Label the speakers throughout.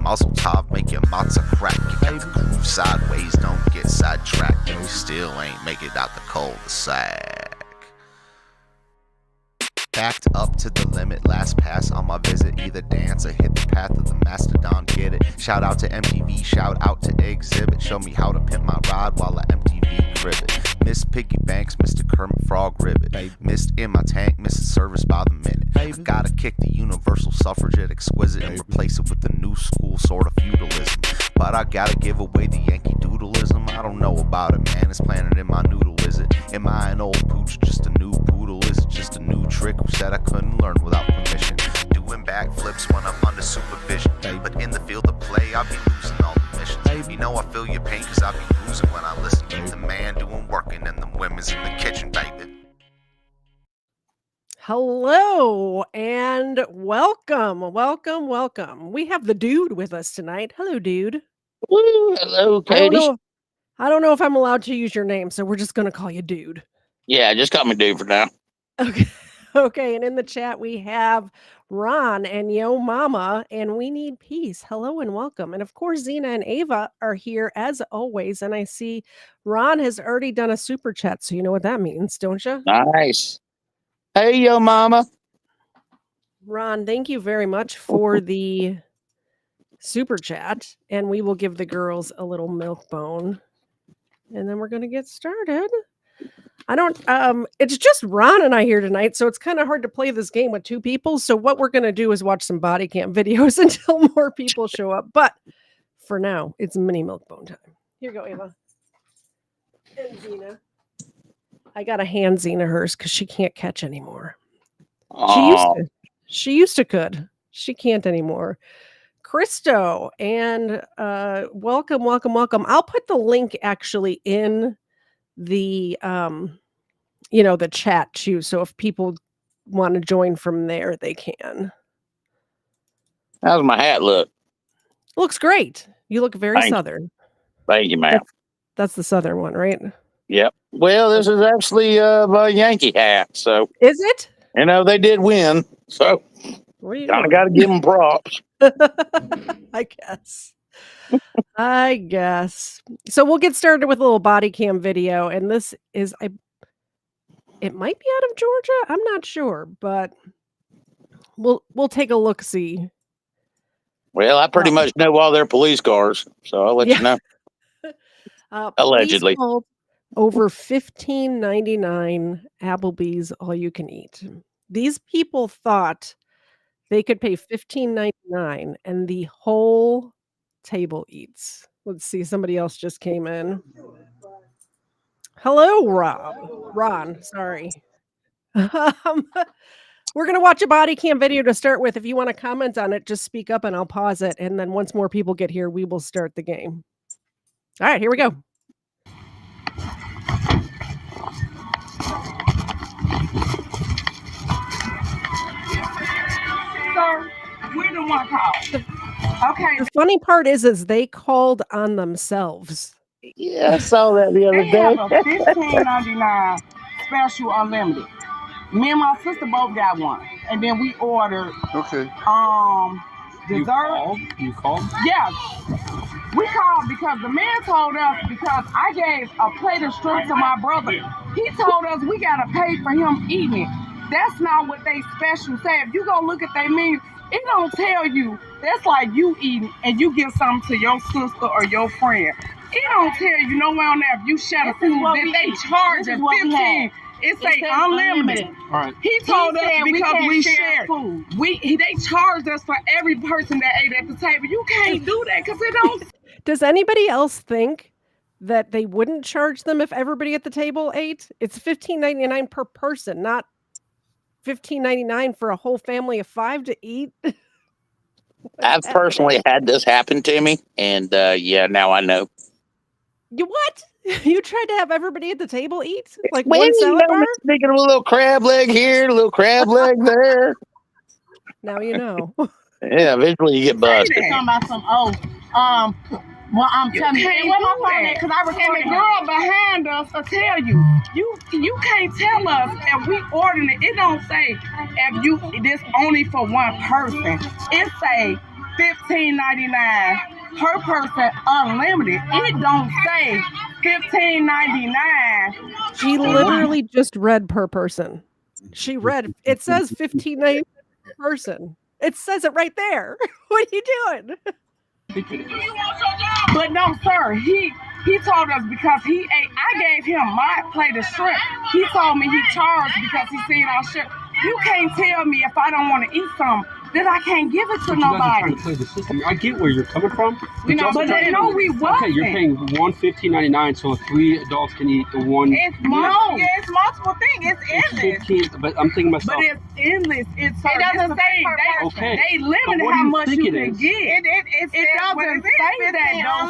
Speaker 1: Mazel tov, make your matzah crack. You got the groove sideways, don't get sidetracked. You still ain't make it out the cul-de-sac. Backed up to the limit, last pass on my visit. Either dance or hit the path of the mastodon, get it. Shout out to MTV, shout out to Exhibit. Show me how to pimp my ride while I MTV crib it. Miss Piggy Banks, Mr. Kermit Frog Ribbit. Missed in my tank, missing service by the minute. I gotta kick the universal suffragette exquisite and replace it with the new school sort of feudalism. But I gotta give away the Yankee doodleism. I don't know about it, man, it's planted in my noodle, is it? Am I an old pooch, just a new poodle? Is it just a new trick? Who said I couldn't learn without permission? Doing backflips when I'm under supervision. But in the field of play, I'll be losing all the missions. You know I feel your pain cause I be losing when I listen. Keep the man doing working and the women's in the kitchen, baby.
Speaker 2: Hello and welcome. We have the dude with us tonight. Hello, dude.
Speaker 3: Woo, hello, Katie.
Speaker 2: I don't know if I'm allowed to use your name, so we're just going to call you dude.
Speaker 3: Yeah, just call me dude for now.
Speaker 2: Okay, and in the chat we have Ron and Yo Mama, and we need peace. Hello and welcome. And of course, Zena and Ava are here as always, and I see Ron has already done a super chat, so you know what that means, don't you?
Speaker 3: Nice. Hey, Yo Mama.
Speaker 2: Ron, thank you very much for the super chat, and we will give the girls a little milk bone, and then we're going to get started. It's just Ron and I here tonight, so it's kind of hard to play this game with two people. So what we're going to do is watch some body cam videos until more people show up. But for now, it's mini milk bone time. Here you go, Ava. And Zena. I got to hand Zena hers because she can't catch anymore. She used to could. She can't anymore. Christo, and welcome. I'll put the link actually in the the chat too, so if people want to join from there they can.
Speaker 3: How's my hat look?
Speaker 2: Looks great. You look very southern.
Speaker 3: Thank you, ma'am.
Speaker 2: That's the southern one, right?
Speaker 3: Yep. Well, this is actually a Yankee hat, so
Speaker 2: is it?
Speaker 3: You know, they did win, so kind of got to give them props.
Speaker 2: I guess. So we'll get started with a little body cam video, and this is it might be out of Georgia. I'm not sure, but we'll take a look see.
Speaker 3: Well, I pretty much know all their police cars, so I'll let you know. Allegedly.
Speaker 2: Over $15.99 Applebee's all you can eat. These people thought they could pay $15.99 and the whole table eats. Let's see, somebody else just came in. Hello, Ron, sorry. We're going to watch a body cam video to start with. If you want to comment on it, just speak up and I'll pause it. And then once more people get here, we will start the game. All right, here we go.
Speaker 4: Sir, we're the one called. Okay.
Speaker 2: The funny part is they called on themselves.
Speaker 3: Yeah, I saw that the other day.
Speaker 4: Have a $15.99 special unlimited. Me and my sister both got one, and then we ordered.
Speaker 5: Okay.
Speaker 4: Dessert.
Speaker 5: You called?
Speaker 4: Yeah, we called because the man told us because I gave a plate of shrimp to my brother. He told us we gotta pay for him eating it. That's not what they special say. If you go look at their menu, it don't tell you. That's like you eating and you give something to your sister or your friend. It don't tell you nowhere on there if you share the food. Then they charge us $15. It say unlimited.
Speaker 5: All right.
Speaker 4: He told us because we shared food. They charged us for every person that ate at the table. You can't do that because it don't.
Speaker 2: Does anybody else think that they wouldn't charge them if everybody at the table ate? It's $15.99 per person, not $15.99 for a whole family of 5 to eat.
Speaker 3: I've personally had this happen to me, and now I know.
Speaker 2: What? You tried to have everybody at the table eat? Like
Speaker 3: well,
Speaker 2: one salad bar?
Speaker 3: Thinking of a little crab leg here, a little crab leg there.
Speaker 2: Now you know.
Speaker 3: Yeah, eventually you get busted.
Speaker 4: Talking about some well, I'm telling you, where my phone at? Because I recorded. And the girl behind us will tell you, you can't tell us if we ordering it. It don't say if this only for one person. It say $15.99 per person, unlimited. It don't say $15.99.
Speaker 2: She literally just read per person. She read. It says $15.99 per person. It says it right there. What are you doing?
Speaker 4: But no, sir, he told us because he ate. I gave him my plate of shrimp. He told me he charged because he seen our shrimp. You can't tell me if I don't want to eat something that I can't give it to nobody.
Speaker 5: You guys are trying to play the system. I get where you're coming from.
Speaker 4: But they know we wasn't.
Speaker 5: Okay, you're paying $15.99, so 3 adults can eat the one.
Speaker 4: It's it's multiple things. It's endless.
Speaker 5: 15, but I'm thinking myself.
Speaker 4: But it's endless. It
Speaker 5: They
Speaker 4: doesn't They limit how much you can get. It doesn't say that, though,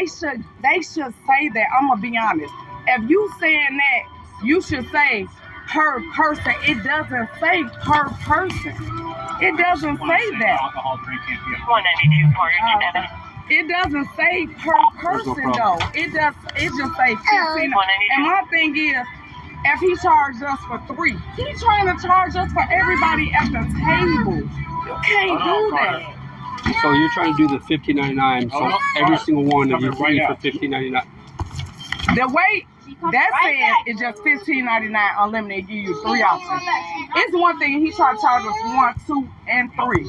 Speaker 4: sir. They should say that. I'm gonna be honest. If you saying that, you should say per person. It doesn't say per person. It doesn't say that.
Speaker 6: 192 for your Geneva.
Speaker 4: It doesn't say per person though. It just say 15. And my thing is, if he charged us for 3, he's trying to charge us for everybody at the table. You can't do that.
Speaker 5: So you're trying to do the $15.99, so every single one of you free for $15.99.
Speaker 4: The way that said is just $15.99 unlimited. Give you 3 options. It's one thing he tried to charge us 1, 2, and 3.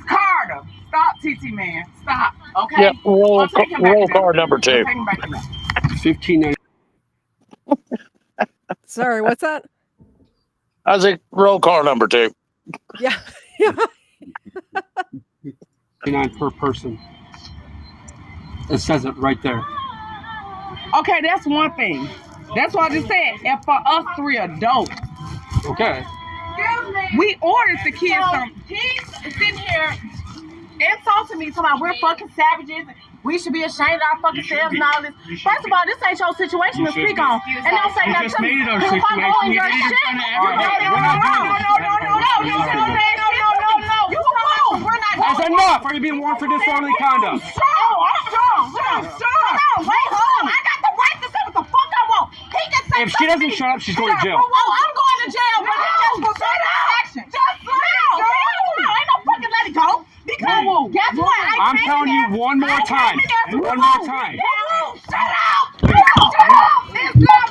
Speaker 4: Carter, stop, TT man, stop. Okay.
Speaker 3: Yeah, roll card number 2.
Speaker 5: $15.99.
Speaker 2: Sorry, what's that?
Speaker 3: I was like, roll call number 2.
Speaker 2: Yeah.
Speaker 5: $15.99 per person. It says it right there.
Speaker 4: Okay, that's one thing. That's what I just said. And for us 3 adults,
Speaker 5: Okay.
Speaker 4: we ordered the kids some.
Speaker 7: He's sitting here insulting me, talking about we're fucking savages. We should be ashamed of our fucking selves and all this. First of all, this ain't your situation to speak on. And don't say nothing to me. Because if I go in your shit,
Speaker 5: That's enough. Are you being warned for disorderly conduct?
Speaker 7: I'm strong. Wait, hold on. I got the right to say what the fuck I want. He can say
Speaker 5: If she doesn't shut up, she's going to jail.
Speaker 7: Oh, I'm going to jail, but just shut up. Just ain't no fucking let it go. Because guess what?
Speaker 5: I'm telling you one more time. One more time.
Speaker 7: Shut up. It's not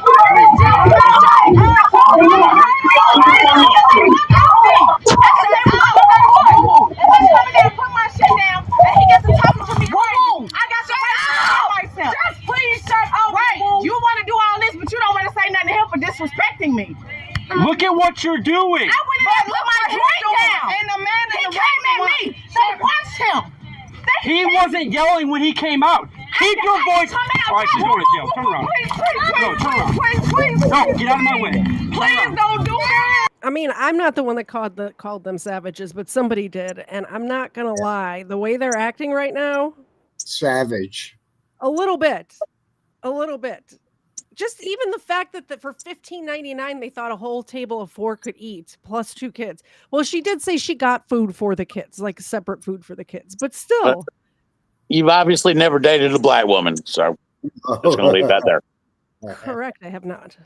Speaker 7: put my shit down and he gets to talking to me. I got the right to myself. Just please shut up. Right. You want to do all this, but you don't want to say nothing to him for disrespecting me.
Speaker 5: Look at what you're doing.
Speaker 7: I went in and put my drink down.
Speaker 4: And the man
Speaker 7: He came at me. They watched him.
Speaker 5: He wasn't yelling when he came out. Keep your voice. All right, she's going to jail. Turn around. No, turn around. No, get out of my way.
Speaker 4: Please don't do that.
Speaker 2: I mean, I'm not the one that called them savages, but somebody did, and I'm not gonna lie. The way they're acting right now,
Speaker 8: savage.
Speaker 2: a little bit. Just even the fact that for $15.99 they thought a whole table of 4 could eat, plus 2 kids. Well, she did say she got food for the kids, like separate food for the kids, but still.
Speaker 3: You've obviously never dated a black woman, so I'm just going to leave that there.
Speaker 2: Correct, I have not.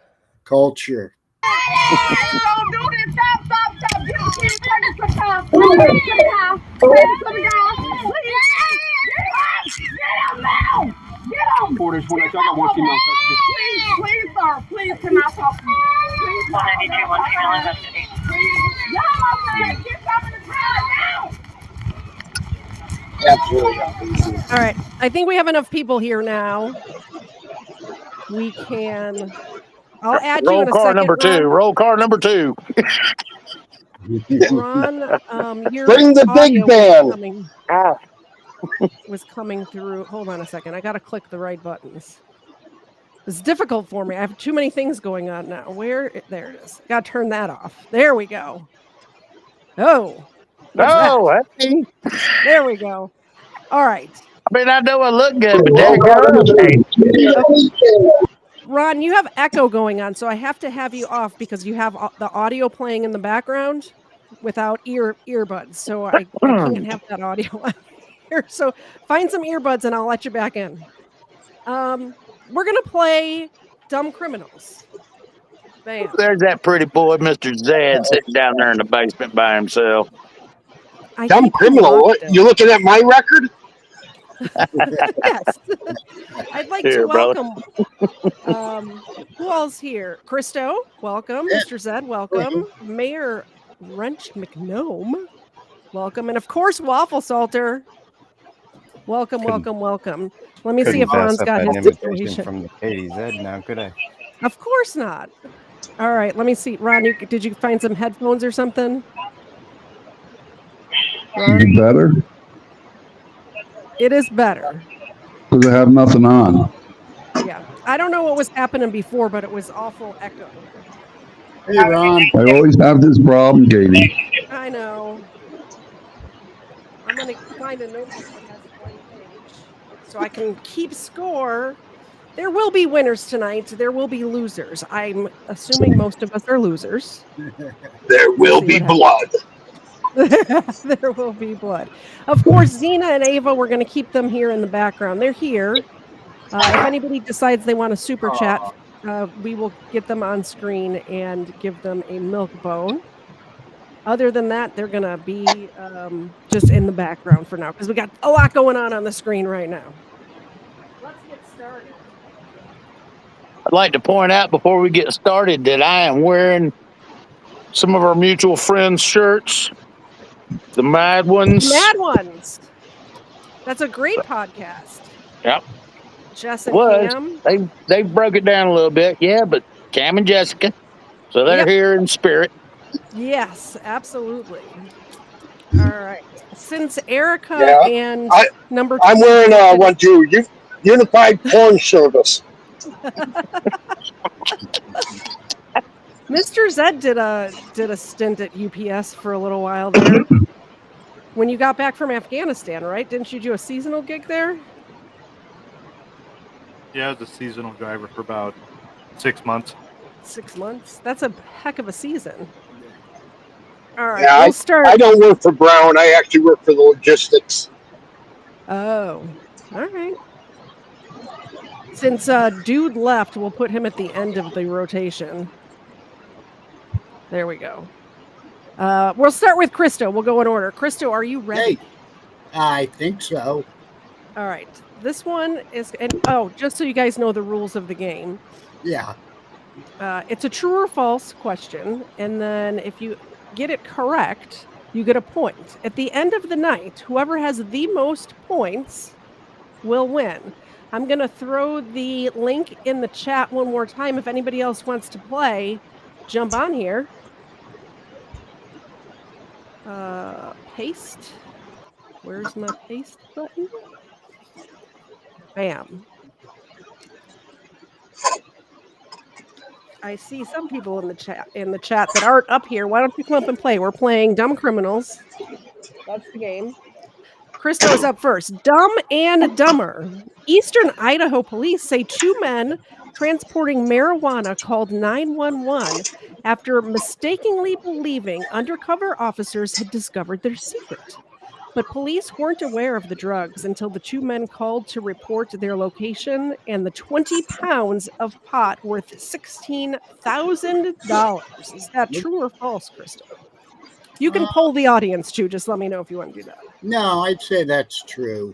Speaker 8: Culture.
Speaker 4: Don't do this. Stop. Get the kids. Turn this to the house. Get him now. Get him.
Speaker 5: Borders, when I got one female.
Speaker 4: Please, sir. Please, can I talk to you? Please,
Speaker 6: 192, 1 female investigate.
Speaker 4: y'all get something to tell now.
Speaker 8: Absolutely.
Speaker 2: All right, I think we have enough people here now. We can. I'll add you in a second.
Speaker 3: Roll card number 2.
Speaker 2: Ron, your
Speaker 8: Bring the big band.
Speaker 2: Was coming through. Hold on a second. I got to click the right buttons. It's difficult for me. I have too many things going on now. There it is. Got to turn that off. There we go. Oh.
Speaker 3: Hey.
Speaker 2: There we go. All right.
Speaker 3: I mean, I know I look good, but
Speaker 2: Ron, you have echo going on, so I have to have you off because you have the audio playing in the background without earbuds. So I can't have that audio on here. So find some earbuds and I'll let you back in. We're going to play Dumb Criminals. Bam.
Speaker 3: there's that pretty boy, Mr. Zed, sitting down there in the basement by himself.
Speaker 9: Dumb
Speaker 2: think he
Speaker 9: criminal.
Speaker 2: locked
Speaker 9: What?
Speaker 2: it.
Speaker 9: You looking at my record?
Speaker 2: Yes. I'd like
Speaker 3: Here,
Speaker 2: to
Speaker 3: brother.
Speaker 2: welcome. Who else here? Christo, welcome.
Speaker 8: Yeah.
Speaker 2: Mr. Zed, welcome. Mayor Wrench McNome, welcome. And of course, Waffle Salter. Welcome, welcome, welcome. Let me see
Speaker 10: Couldn't
Speaker 2: if
Speaker 10: pass
Speaker 2: Ron's
Speaker 10: up
Speaker 2: got
Speaker 10: an
Speaker 2: his
Speaker 10: invitation
Speaker 2: situation.
Speaker 10: from the KDZ now, could I?
Speaker 2: Of course not. All right, let me see. Ron, did you find some headphones or something? Ron?
Speaker 11: Is it better?
Speaker 2: It is better.
Speaker 11: Because I have nothing on.
Speaker 2: Yeah. I don't know what was happening before, but it was awful echo.
Speaker 8: Hey, Ron.
Speaker 11: I always have this problem, Katie.
Speaker 2: I know. I'm going to find a notebook that has a blank page so I can keep score. There will be winners tonight. There will be losers. I'm assuming most of us are losers.
Speaker 9: There will be blood.
Speaker 2: There will be blood. Of course, Xena and Ava, we're going to keep them here in the background. They're here. If anybody decides they want a super chat, we will get them on screen and give them a milk bone. Other than that, they're going to be just in the background for now because we got a lot going on the screen right now. Let's get started.
Speaker 3: I'd like to point out before we get started that I am wearing some of our mutual friends' shirts. The Mad Ones.
Speaker 2: Mad Ones. That's a great podcast.
Speaker 3: Yep.
Speaker 2: Jess and Cam.
Speaker 3: They broke it down a little bit, yeah, but Cam and Jessica. So they're here in spirit.
Speaker 2: Yes, absolutely. All right. Since Erica and number 2.
Speaker 9: I'm wearing one too. Unified Porn Service.
Speaker 2: Mr. Zed did a stint at UPS for a little while there. When you got back from Afghanistan, right? Didn't you do a seasonal gig there?
Speaker 12: Yeah, I was a seasonal driver for about 6 months.
Speaker 2: 6 months? That's a heck of a season. All right,
Speaker 9: Yeah,
Speaker 2: we'll start.
Speaker 9: I don't work for Brown. I actually work for the logistics.
Speaker 2: Oh, all right. Since Dude left, we'll put him at the end of the rotation. There we go. We'll start with Christo. We'll go in order. Christo, are you ready?
Speaker 8: Hey, I think so.
Speaker 2: All right. This one is, just so you guys know the rules of the game.
Speaker 8: Yeah.
Speaker 2: It's a true or false question. And then if you get it correct, you get a point. At the end of the night, whoever has the most points will win. I'm going to throw the link in the chat one more time. If anybody else wants to play, jump on here. Paste. Where's my paste button? Bam. I see some people in the chat that aren't up here. Why don't you come up and play? We're playing Dumb Criminals. That's the game. Christo's up first. Dumb and Dumber. Eastern Idaho police say 2 men transporting marijuana called 911 after mistakenly believing undercover officers had discovered their secret. But police weren't aware of the drugs until the 2 men called to report their location and the 20 pounds of pot worth $16,000. Is that true or false, Christo? You can poll the audience too. Just let me know if you want to do that.
Speaker 8: No, I'd say that's true.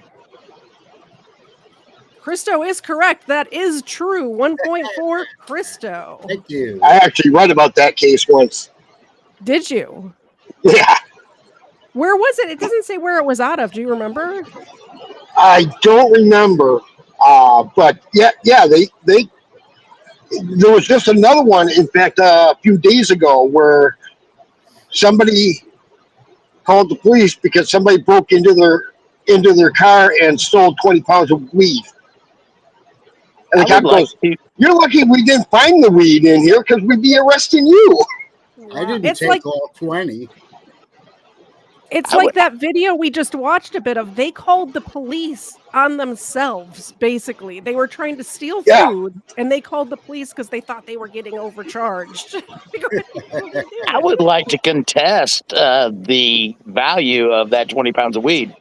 Speaker 2: Christo is correct. That is true. 1 point for Christo.
Speaker 8: Thank you.
Speaker 9: I actually read about that case once.
Speaker 2: Did you?
Speaker 9: Yeah.
Speaker 2: Where was it? It doesn't say where it was out of. Do you remember?
Speaker 9: I don't remember. But yeah, there was just another one, in fact, a few days ago where somebody called the police because somebody broke into their car and stole 20 pounds of weed. And the cop goes, "You're lucky we didn't find the weed in here because we'd be arresting you."
Speaker 8: I didn't take all 20.
Speaker 2: It's like that video we just watched a bit of. They called the police on themselves, basically. They were trying to steal food, and they called the police because they thought they were getting overcharged.
Speaker 3: I would like to contest the value of that 20 pounds of weed.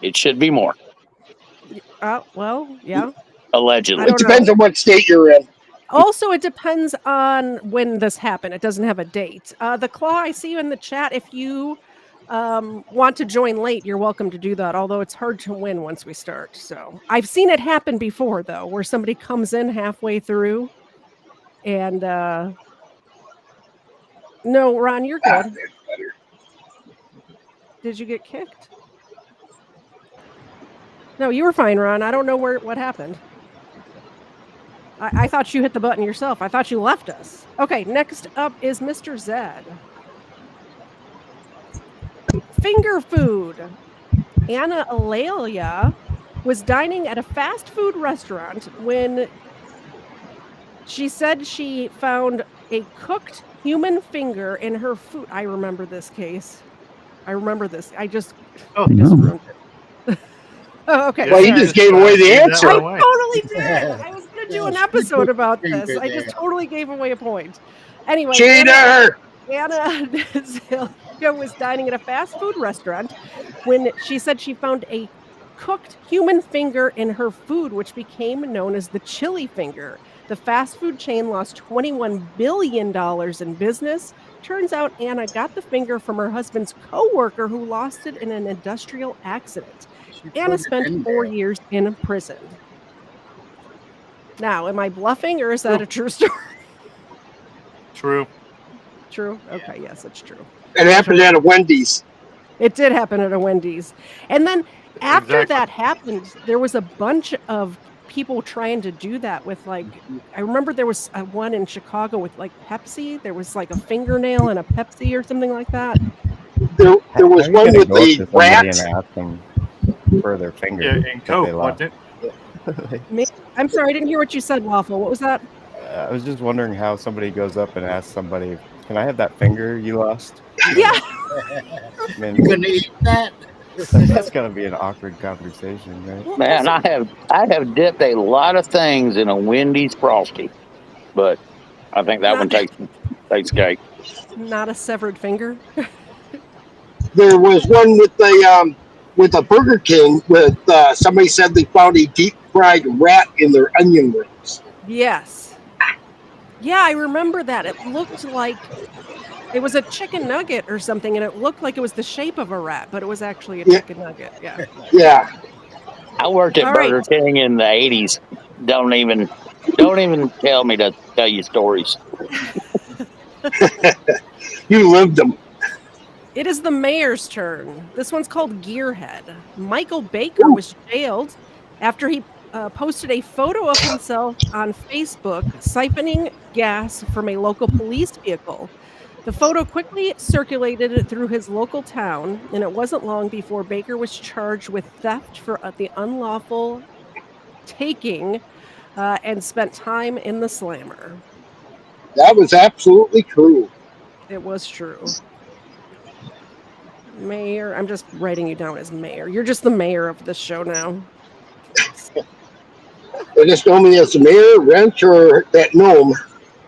Speaker 3: It should be more.
Speaker 2: Well, yeah.
Speaker 3: Allegedly.
Speaker 9: It depends on what state you're in.
Speaker 2: Also, it depends on when this happened. It doesn't have a date. The Claw, I see you in the chat. If you want to join late, you're welcome to do that. Although it's hard to win once we start. So I've seen it happen before, though, where somebody comes in halfway through, and no, Ron, you're good. Did you get kicked? No, you were fine, Ron. I don't know what happened. I thought you hit the button yourself. I thought you left us. Okay, next up is Mr. Zed. Finger food. Anna Alalia was dining at a fast food restaurant when she said she found a cooked human finger in her food. I remember this case. I remember this. I just ruined it. Oh, okay.
Speaker 9: Well, you just gave away the answer.
Speaker 2: I totally did. I was going to do an episode about this. I just totally gave away a point. Anyway.
Speaker 9: Cheater!
Speaker 2: Anna Zilka was dining at a fast food restaurant when she said she found a cooked human finger in her food, which became known as the chili finger. The fast food chain lost $21 billion in business. Turns out Anna got the finger from her husband's coworker who lost it in an industrial accident. Anna spent 4 years in prison. Now, am I bluffing or is that a true story?
Speaker 12: True.
Speaker 2: True? Okay, yes, it's true.
Speaker 9: It happened at a Wendy's.
Speaker 2: It did happen at a Wendy's. And then after that happened, there was a bunch of people trying to do that with, like, I remember there was one in Chicago with, like, Pepsi. There was, like, a fingernail and a Pepsi or something like that.
Speaker 9: There was one with the rat.
Speaker 10: And ask them for their finger.
Speaker 12: Yeah, and Coke.
Speaker 2: I'm sorry, I didn't hear what you said, Waffle. What was that?
Speaker 10: I was just wondering how somebody goes up and asks somebody, "Can I have that finger you lost?"
Speaker 2: Yeah.
Speaker 10: I mean,
Speaker 8: You gonna eat that?
Speaker 10: That's gotta be an awkward conversation, right?
Speaker 3: Man, I have dipped a lot of things in a Wendy's Frosty, but I think that one takes cake.
Speaker 2: Not a severed finger.
Speaker 9: There was one with a Burger King with somebody said they found a deep fried rat in their onion rings.
Speaker 2: Yes. Yeah, I remember that. It looked like it was a chicken nugget or something, and it looked like it was the shape of a rat, but it was actually a chicken nugget. Yeah.
Speaker 9: Yeah.
Speaker 3: I worked at Burger King in the 80s. Don't even tell me to tell you stories.
Speaker 9: You lived them.
Speaker 2: It is the mayor's turn. This one's called Gearhead. Michael Baker was jailed after he posted a photo of himself on Facebook siphoning gas from a local police vehicle. The photo quickly circulated through his local town, and it wasn't long before Baker was charged with theft for the unlawful taking and spent time in the slammer.
Speaker 9: That was absolutely true.
Speaker 2: It was true. Mayor, I'm just writing you down as mayor. You're just the mayor of this show now.
Speaker 9: They just know me as the mayor, Wrench, or that gnome.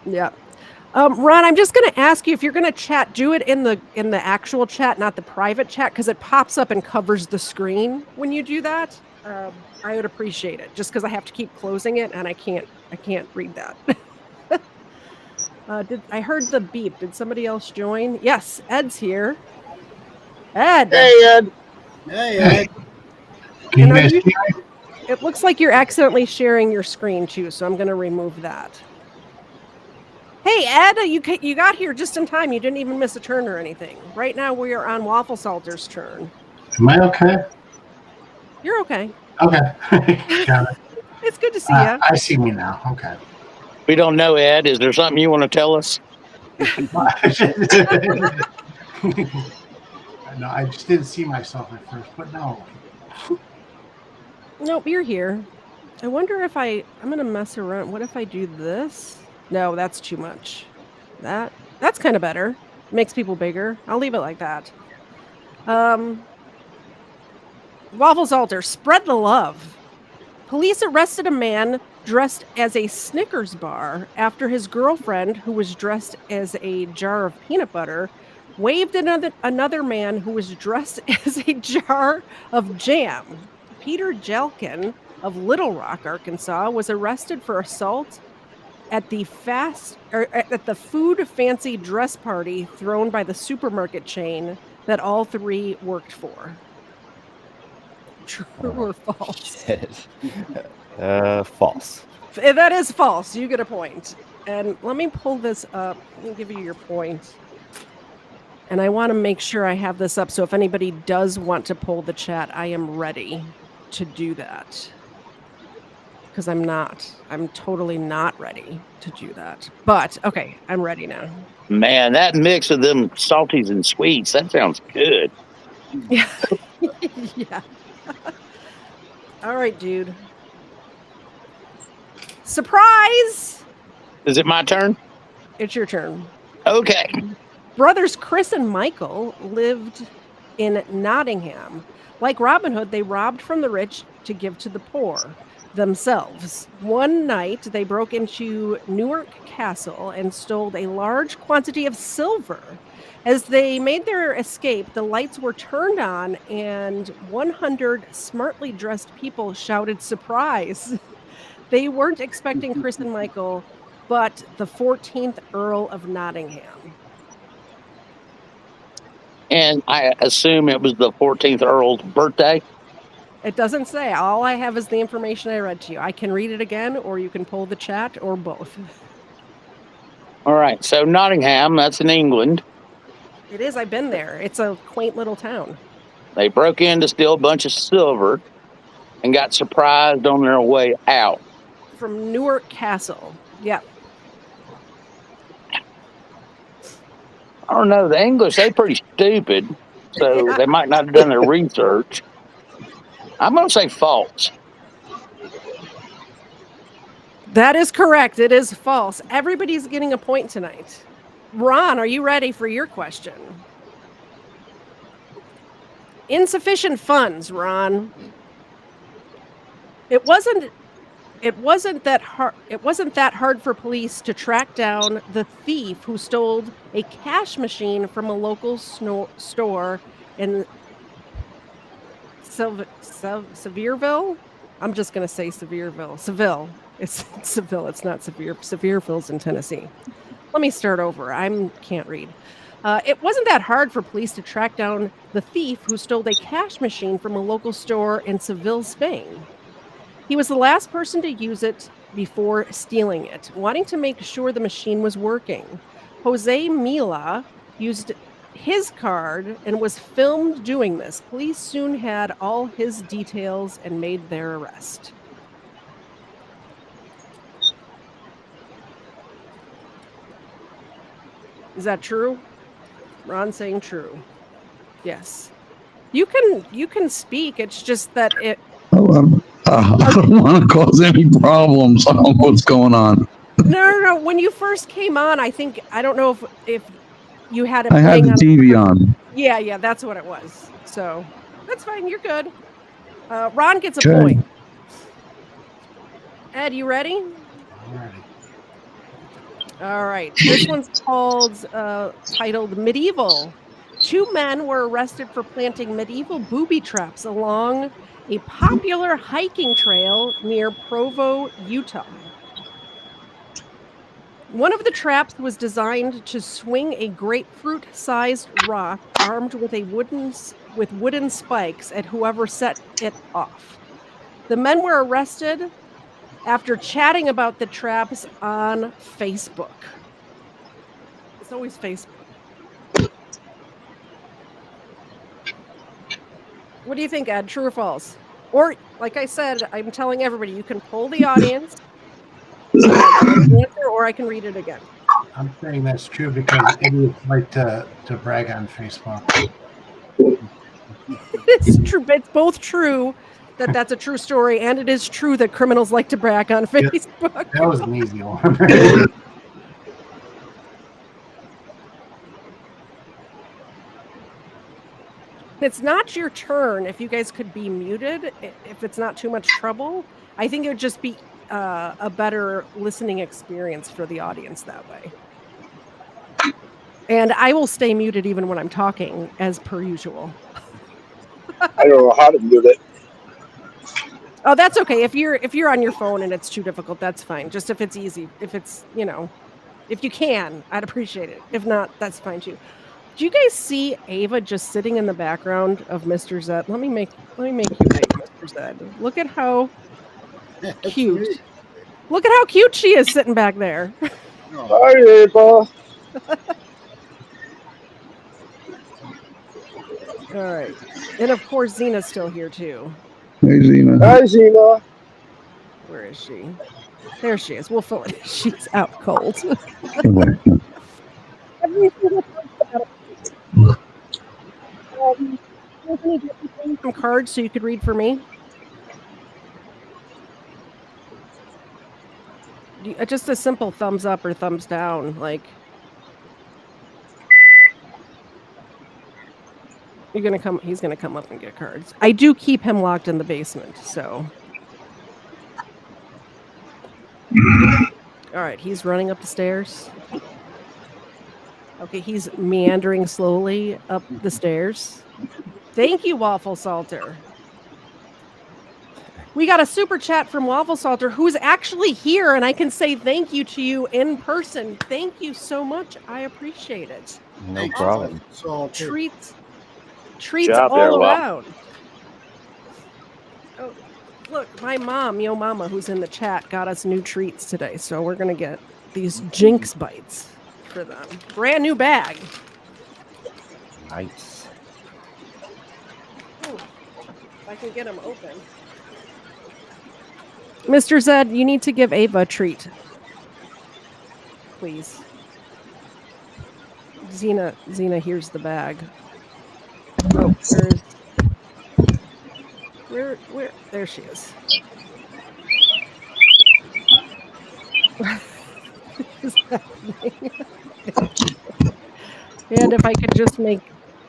Speaker 2: Yeah. Ron, I'm just going to ask you if you're going to chat, do it in the actual chat, not the private chat, because it pops up and covers the screen when you do that. I would appreciate it, just because I have to keep closing it and I can't read that. I heard the beep. Did somebody else join? Yes, Ed's here. Ed.
Speaker 9: Hey, Ed.
Speaker 8: Hey, Ed.
Speaker 2: Can you guys hear me? It looks like you're accidentally sharing your screen too, so I'm going to remove that. Hey, Ed, you got here just in time. You didn't even miss a turn or anything. Right now, we are on Waffle Salter's turn.
Speaker 13: Am I okay?
Speaker 2: You're okay.
Speaker 13: Okay. Got it.
Speaker 2: It's good to see you.
Speaker 13: I see me now. Okay.
Speaker 3: We don't know, Ed. Is there something you want to tell us?
Speaker 13: No, I just didn't see myself at first, but no.
Speaker 2: Nope, you're here. I wonder if I'm going to mess around. What if I do this? No, that's too much. That's kind of better. Makes people bigger. I'll leave it like that. Waffle Salter, spread the love. Police arrested a man dressed as a Snickers bar after his girlfriend, who was dressed as a jar of peanut butter, waved another man who was dressed as a jar of jam. Peter Jelkin of Little Rock, Arkansas, was arrested for assault at the food fancy dress party thrown by the supermarket chain that all three worked for? True or false?
Speaker 10: Shit. False.
Speaker 2: That is false. You get a point. And let me pull this up. Let me give you your point. And I want to make sure I have this up. So if anybody does want to pull the chat, I am ready to do that. Because I'm not. I'm totally not ready to do that. But okay, I'm ready now.
Speaker 3: Man, that mix of them salties and sweets, that sounds good.
Speaker 2: Yeah. Yeah. All right, dude. Surprise!
Speaker 3: Is it my turn?
Speaker 2: It's your turn.
Speaker 3: Okay.
Speaker 2: Brothers Chris and Michael lived in Nottingham. Like Robin Hood, they robbed from the rich to give to the poor themselves. One night, they broke into Newark Castle and stole a large quantity of silver. As they made their escape, the lights were turned on and 100 smartly dressed people shouted surprise. They weren't expecting Chris and Michael, but the 14th Earl of Nottingham.
Speaker 3: And I assume it was the 14th Earl's birthday.
Speaker 2: It doesn't say. All I have is the information I read to you. I can read it again, or you can pull the chat, or both.
Speaker 3: All right. So Nottingham, that's in England.
Speaker 2: It is. I've been there. It's a quaint little town.
Speaker 3: They broke in to steal a bunch of silver and got surprised on their way out.
Speaker 2: From Newark Castle. Yep.
Speaker 3: I don't know. The English, they're pretty stupid. So
Speaker 2: Yeah.
Speaker 3: they might not have done their research. I'm going to say false.
Speaker 2: That is correct. It is false. Everybody's getting a point tonight. Ron, are you ready for your question? Insufficient funds, Ron. It wasn't that hard for police to track down the thief who stole a cash machine from a local store in Sevierville. I'm just going to say Sevierville. Seville. It's Seville. It's not Sevier. Sevierville's in Tennessee. Let me start over. I can't read. It wasn't that hard for police to track down the thief who stole a cash machine from a local store in Seville, Spain. He was the last person to use it before stealing it, wanting to make sure the machine was working. Jose Mila used his card and was filmed doing this. Police soon had all his details and made their arrest. Is that true? Ron saying true. Yes. You can speak. It's just that it.
Speaker 11: I don't want to cause any problems. I don't know what's going on.
Speaker 2: No. When you first came on, I don't know if you had it.
Speaker 11: I had the TV on.
Speaker 2: Yeah, that's what it was. So that's fine. You're good. Ron gets a point. Ed, you ready?
Speaker 13: I'm ready.
Speaker 2: All right. This one's titled Medieval. 2 men were arrested for planting medieval booby traps along a popular hiking trail near Provo, Utah. One of the traps was designed to swing a grapefruit-sized rock armed with wooden spikes at whoever set it off. The men were arrested after chatting about the traps on Facebook. It's always Facebook. What do you think, Ed? True or false? Or, like I said, I'm telling everybody, you can poll the audience, answer, or I can read it again.
Speaker 13: I'm saying that's true because idiots like to brag on Facebook.
Speaker 2: It's true. It's both true that that's a true story, and it is true that criminals like to brag on Facebook.
Speaker 13: Yeah, that was an easy one.
Speaker 2: It's not your turn. If you guys could be muted, if it's not too much trouble, I think it would just be a better listening experience for the audience that way. And I will stay muted even when I'm talking, as per usual.
Speaker 9: I don't know how to mute it.
Speaker 2: Oh, that's okay. If you're on your phone and it's too difficult, that's fine. Just if it's easy, if it's, if you can, I'd appreciate it. If not, that's fine too. Do you guys see Ava just sitting in the background of Mr. Zed? Let me make you big, Mr. Zed. Look at how cute.
Speaker 8: me.
Speaker 2: Look at how cute she is sitting back there.
Speaker 9: Hi, Ava.
Speaker 2: All right. And of course Xena's still here too.
Speaker 11: Hey, Zena.
Speaker 9: Hi, Xena.
Speaker 2: Where is she? There she is. We'll fill it. She's out cold. Some cards so you could read for me. Just a simple thumbs up or thumbs down, like. He's gonna come up and get cards. I do keep him locked in the basement, so. All right, he's running up the stairs. Okay, he's meandering slowly up the stairs. Thank you, Waffle Salter. We got a super chat from Waffle Salter, who's actually here, and I can say thank you to you in person. Thank you so much. I appreciate it.
Speaker 10: No problem.
Speaker 2: Treats
Speaker 3: Job
Speaker 2: all
Speaker 3: there, Waffle.
Speaker 2: around. Oh, look, my mom, Yo Mama, who's in the chat, got us new treats today. So we're going to get these Jinx bites for them. Brand new bag.
Speaker 10: Nice.
Speaker 2: Ooh, if I can get them open. Mr. Zed, you need to give Ava a treat. Please. Xena, here's the bag. Oh, where? There she is. What is happening? And if I could just make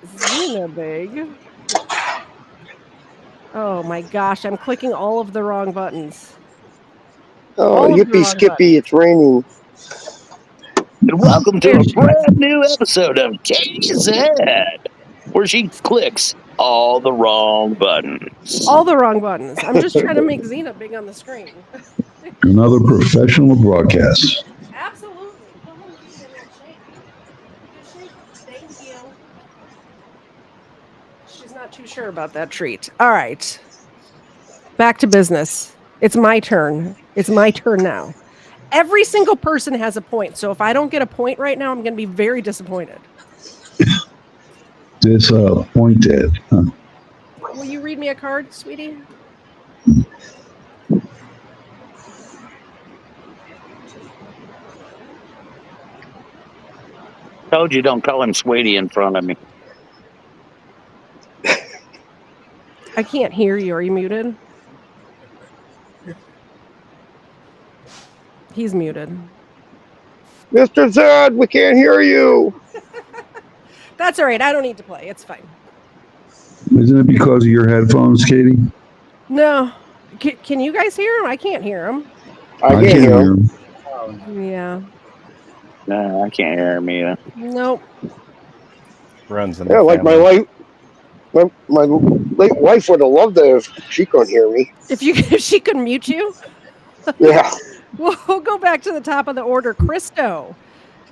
Speaker 2: Xena big. Oh my gosh, I'm clicking all of the wrong buttons.
Speaker 9: Oh, yippee skippy, it's raining.
Speaker 3: And welcome to a brand new episode of Charities I, where she clicks all the wrong buttons.
Speaker 2: All the wrong buttons. I'm just trying to make Xena big on the screen.
Speaker 11: Another professional broadcast.
Speaker 2: Absolutely. Come on, Xena, and shake. Just shake. Thank you. She's not too sure about that treat. All right. Back to business. It's my turn. It's my turn now. Every single person has a point. So if I don't get a point right now, I'm going to be very disappointed.
Speaker 11: Disappointed. Huh?
Speaker 2: Will you read me a card, sweetie?
Speaker 3: Told you don't call him sweetie in front of me.
Speaker 2: I can't hear you. Are you muted? He's muted.
Speaker 9: Mr. Zed, we can't hear you.
Speaker 2: That's all right. I don't need to play. It's fine.
Speaker 11: Isn't it because of your headphones, Katie?
Speaker 2: No. Can you guys hear him? I can't hear him.
Speaker 9: I can't hear him.
Speaker 2: Yeah.
Speaker 3: No, I can't hear him either.
Speaker 2: Nope.
Speaker 10: Runs in the
Speaker 9: Yeah, like my
Speaker 10: family.
Speaker 9: wife. My late wife would have loved it if she couldn't hear me.
Speaker 2: If she could mute you?
Speaker 9: Yeah.
Speaker 2: We'll go back to the top of the order. Christo.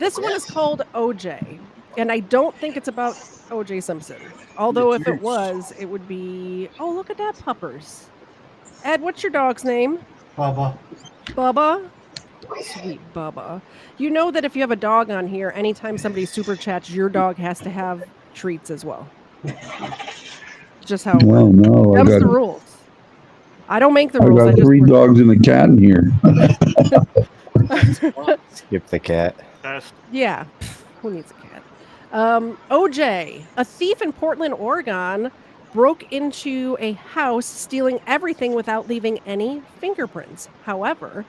Speaker 2: This one is called OJ. And I don't think it's about OJ Simpson. Although if it was, it would be... Oh, look at that, puppers. Ed, what's your dog's name?
Speaker 13: Bubba.
Speaker 2: Bubba? Sweet Bubba. You know that if you have a dog on here, anytime somebody super chats, your dog has to have treats as well. Just how it works.
Speaker 11: No,
Speaker 2: Them's the rules. I don't make the rules.
Speaker 11: I got 3 dogs and a cat in here.
Speaker 10: Skip the cat.
Speaker 2: Yeah. Who needs a cat? OJ, a thief in Portland, Oregon, broke into a house, stealing everything without leaving any fingerprints. However,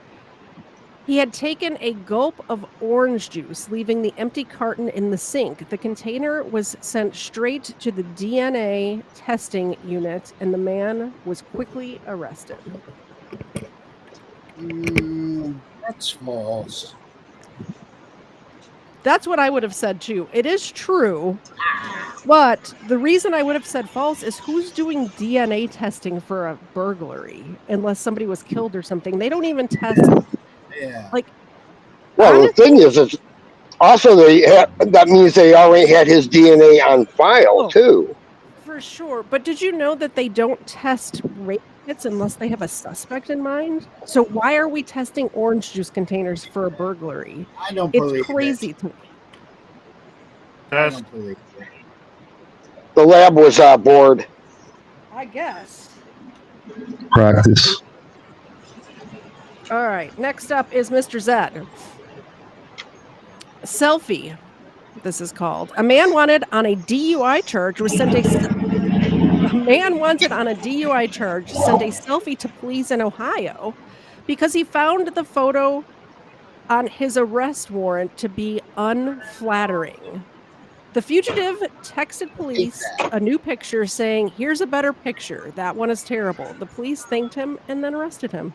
Speaker 2: he had taken a gulp of orange juice, leaving the empty carton in the sink. The container was sent straight to the DNA testing unit, and the man was quickly arrested.
Speaker 8: That's false.
Speaker 2: That's what I would have said too. It is true, but the reason I would have said false is who's doing DNA testing for a burglary unless somebody was killed or something. They don't even test.
Speaker 8: Yeah.
Speaker 2: Like,
Speaker 9: Well, the thing is Also, that means they already had his DNA on file too.
Speaker 2: For sure. But did you know that they don't test rape kits unless they have a suspect in mind? So why are we testing orange juice containers for a burglary?
Speaker 8: I don't
Speaker 2: It's
Speaker 8: believe
Speaker 2: crazy
Speaker 8: it.
Speaker 2: to me.
Speaker 8: I don't believe it.
Speaker 9: The lab was bored.
Speaker 2: I guess.
Speaker 11: Practice.
Speaker 2: All right. Next up is Mr. Zed. Selfie. This is called. A man wanted on a DUI charge was sent a man wanted on a DUI charge sent a selfie to police in Ohio because he found the photo on his arrest warrant to be unflattering. The fugitive texted police a new picture saying, "Here's a better picture. That one is terrible." The police thanked him and then arrested him.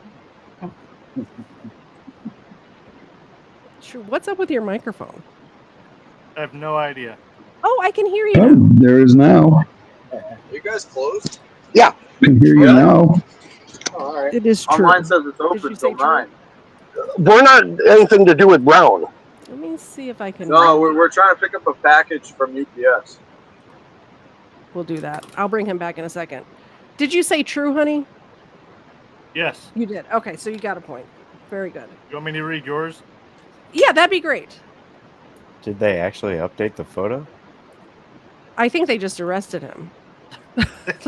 Speaker 2: Sure. What's up with your microphone?
Speaker 12: I have no idea.
Speaker 2: Oh, I can hear you.
Speaker 11: Oh,
Speaker 2: Now.
Speaker 11: there is now.
Speaker 14: Are you guys closed?
Speaker 9: Yeah.
Speaker 11: I can hear you now.
Speaker 14: Oh, all right.
Speaker 2: It is true.
Speaker 14: Online says it's open till 9.
Speaker 9: We're not anything to do with Brown.
Speaker 2: Let me see if I can.
Speaker 14: No, we're trying to pick up a package from UPS.
Speaker 2: We'll do that. I'll bring him back in a second. Did you say true, honey?
Speaker 12: Yes.
Speaker 2: You did. Okay, so you got a point. Very good.
Speaker 12: You want me to read yours?
Speaker 2: Yeah, that'd be great.
Speaker 10: Did they actually update the photo?
Speaker 2: I think they just arrested him.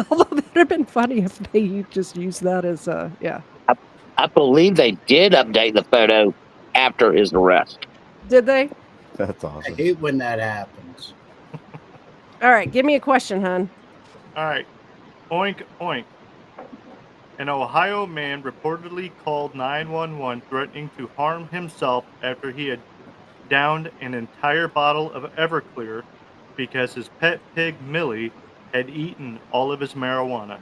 Speaker 2: Although that would have been funny if they just used that as yeah.
Speaker 3: I believe they did update the photo after his arrest.
Speaker 2: Did they?
Speaker 10: That's
Speaker 8: I
Speaker 10: awesome.
Speaker 8: hate when that happens.
Speaker 2: All right, give me a question, hon.
Speaker 12: All right. Oink, oink. An Ohio man reportedly called 911 threatening to harm himself after he had downed an entire bottle of Everclear because his pet pig, Millie, had eaten all of his marijuana.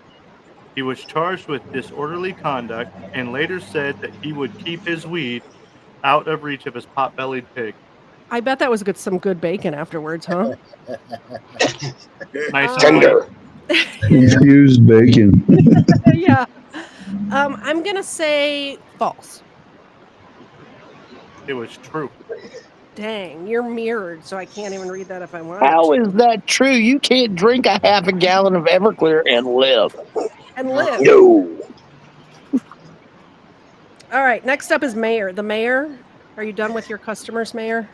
Speaker 12: He was charged with disorderly conduct and later said that he would keep his weed out of reach of his pot-bellied pig.
Speaker 2: I bet that was some good bacon afterwards, huh?
Speaker 12: Nice
Speaker 9: Tender.
Speaker 11: Infused bacon.
Speaker 2: Yeah. I'm gonna say false.
Speaker 12: It was true.
Speaker 2: Dang, you're mirrored, so I can't even read that if I want.
Speaker 3: How is that true? You can't drink a half a gallon of Everclear and live.
Speaker 2: And live.
Speaker 9: No.
Speaker 2: All right, next up is Mayor. The Mayor. Are you done with your customers, Mayor?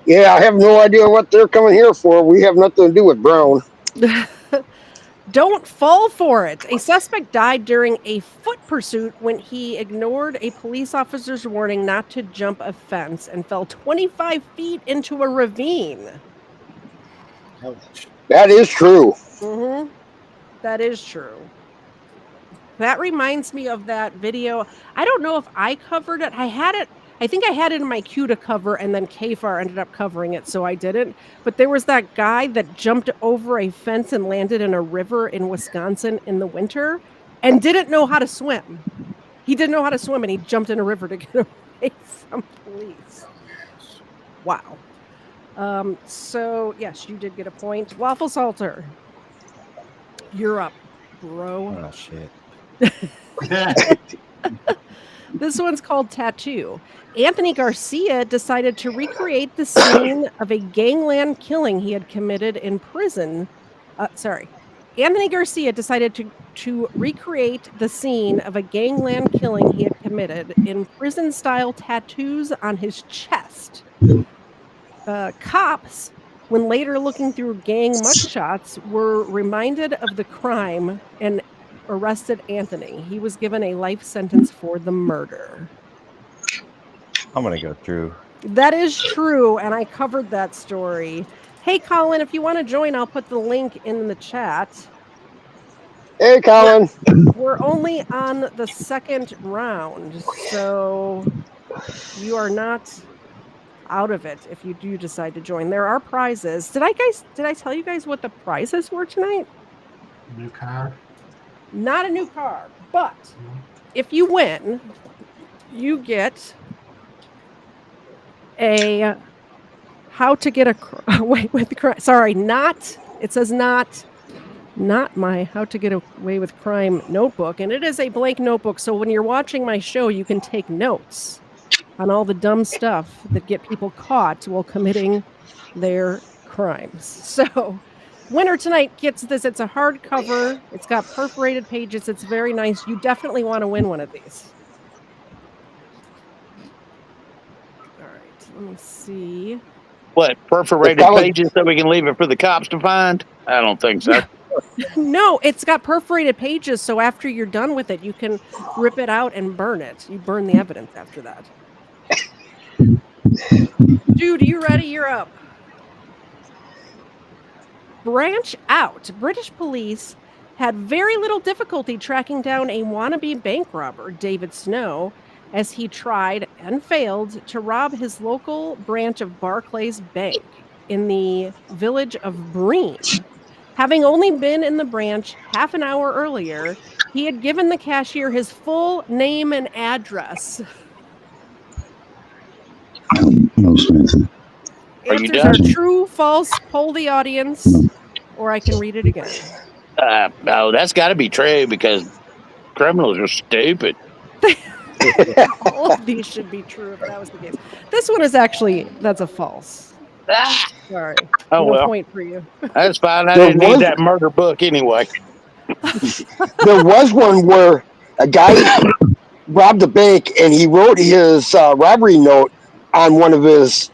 Speaker 9: Yeah, I have no idea what they're coming here for. We have nothing to do with Brown.
Speaker 2: Don't fall for it. A suspect died during a foot pursuit when he ignored a police officer's warning not to jump a fence and fell 25 feet into a ravine.
Speaker 9: That is true.
Speaker 2: Mm-hmm. That is true. That reminds me of that video. I don't know if I covered it. I think I had it in my queue to cover, and then KFAR ended up covering it, so I didn't. But there was that guy that jumped over a fence and landed in a river in Wisconsin in the winter and didn't know how to swim. He didn't know how to swim, and he jumped in a river to get away from police. Wow. So, yes, you did get a point. Waffle Salter, you're up, bro.
Speaker 10: Oh, shit.
Speaker 2: This one's called Tattoo. Anthony Garcia decided to recreate the scene of a gangland killing he had committed in prison. Anthony Garcia decided to recreate the scene of a gangland killing he had committed in prison-style tattoos on his chest. Cops, when later looking through gang mugshots, were reminded of the crime and arrested Anthony. He was given a life sentence for the murder.
Speaker 10: I'm going to go true.
Speaker 2: That is true, and I covered that story. Hey, Colin, if you want to join, I'll put the link in the chat.
Speaker 9: Hey, Colin.
Speaker 2: We're only on the second round, so you are not out of it if you do decide to join. There are prizes. Did I tell you guys what the prizes were tonight?
Speaker 13: New car.
Speaker 2: Not a new car, but if you win, you get a how to get away with crime. Sorry, it says not my how to get away with crime notebook, and it is a blank notebook. So when you're watching my show, you can take notes. on all the dumb stuff that get people caught while committing their crimes. So, winner tonight gets this. It's a hardcover. It's got perforated pages. It's very nice. You definitely want to win one of these. All right, let me see.
Speaker 3: What, perforated pages so we can leave it for the cops to find? I don't think so.
Speaker 2: No, it's got perforated pages, so after you're done with it, you can rip it out and burn it. You burn the evidence after that. Dude, you ready? You're up. Branch out. British police had very little difficulty tracking down a wannabe bank robber, David Snow, as he tried and failed to rob his local branch of Barclays Bank in the village of Breen. Having only been in the branch half an hour earlier, he had given the cashier his full name and address.
Speaker 11: No, Samantha.
Speaker 2: Answers are true, false, poll the audience, or I can read it again.
Speaker 3: No, that's got to be true because criminals are stupid.
Speaker 2: All of these should be true if that was the case. This one is actually, that's a false. Sorry.
Speaker 3: Oh,
Speaker 2: No
Speaker 3: well.
Speaker 2: point for you.
Speaker 3: That's fine. I didn't need that murder book anyway.
Speaker 9: There was one where a guy robbed a bank and he wrote his robbery note on one of his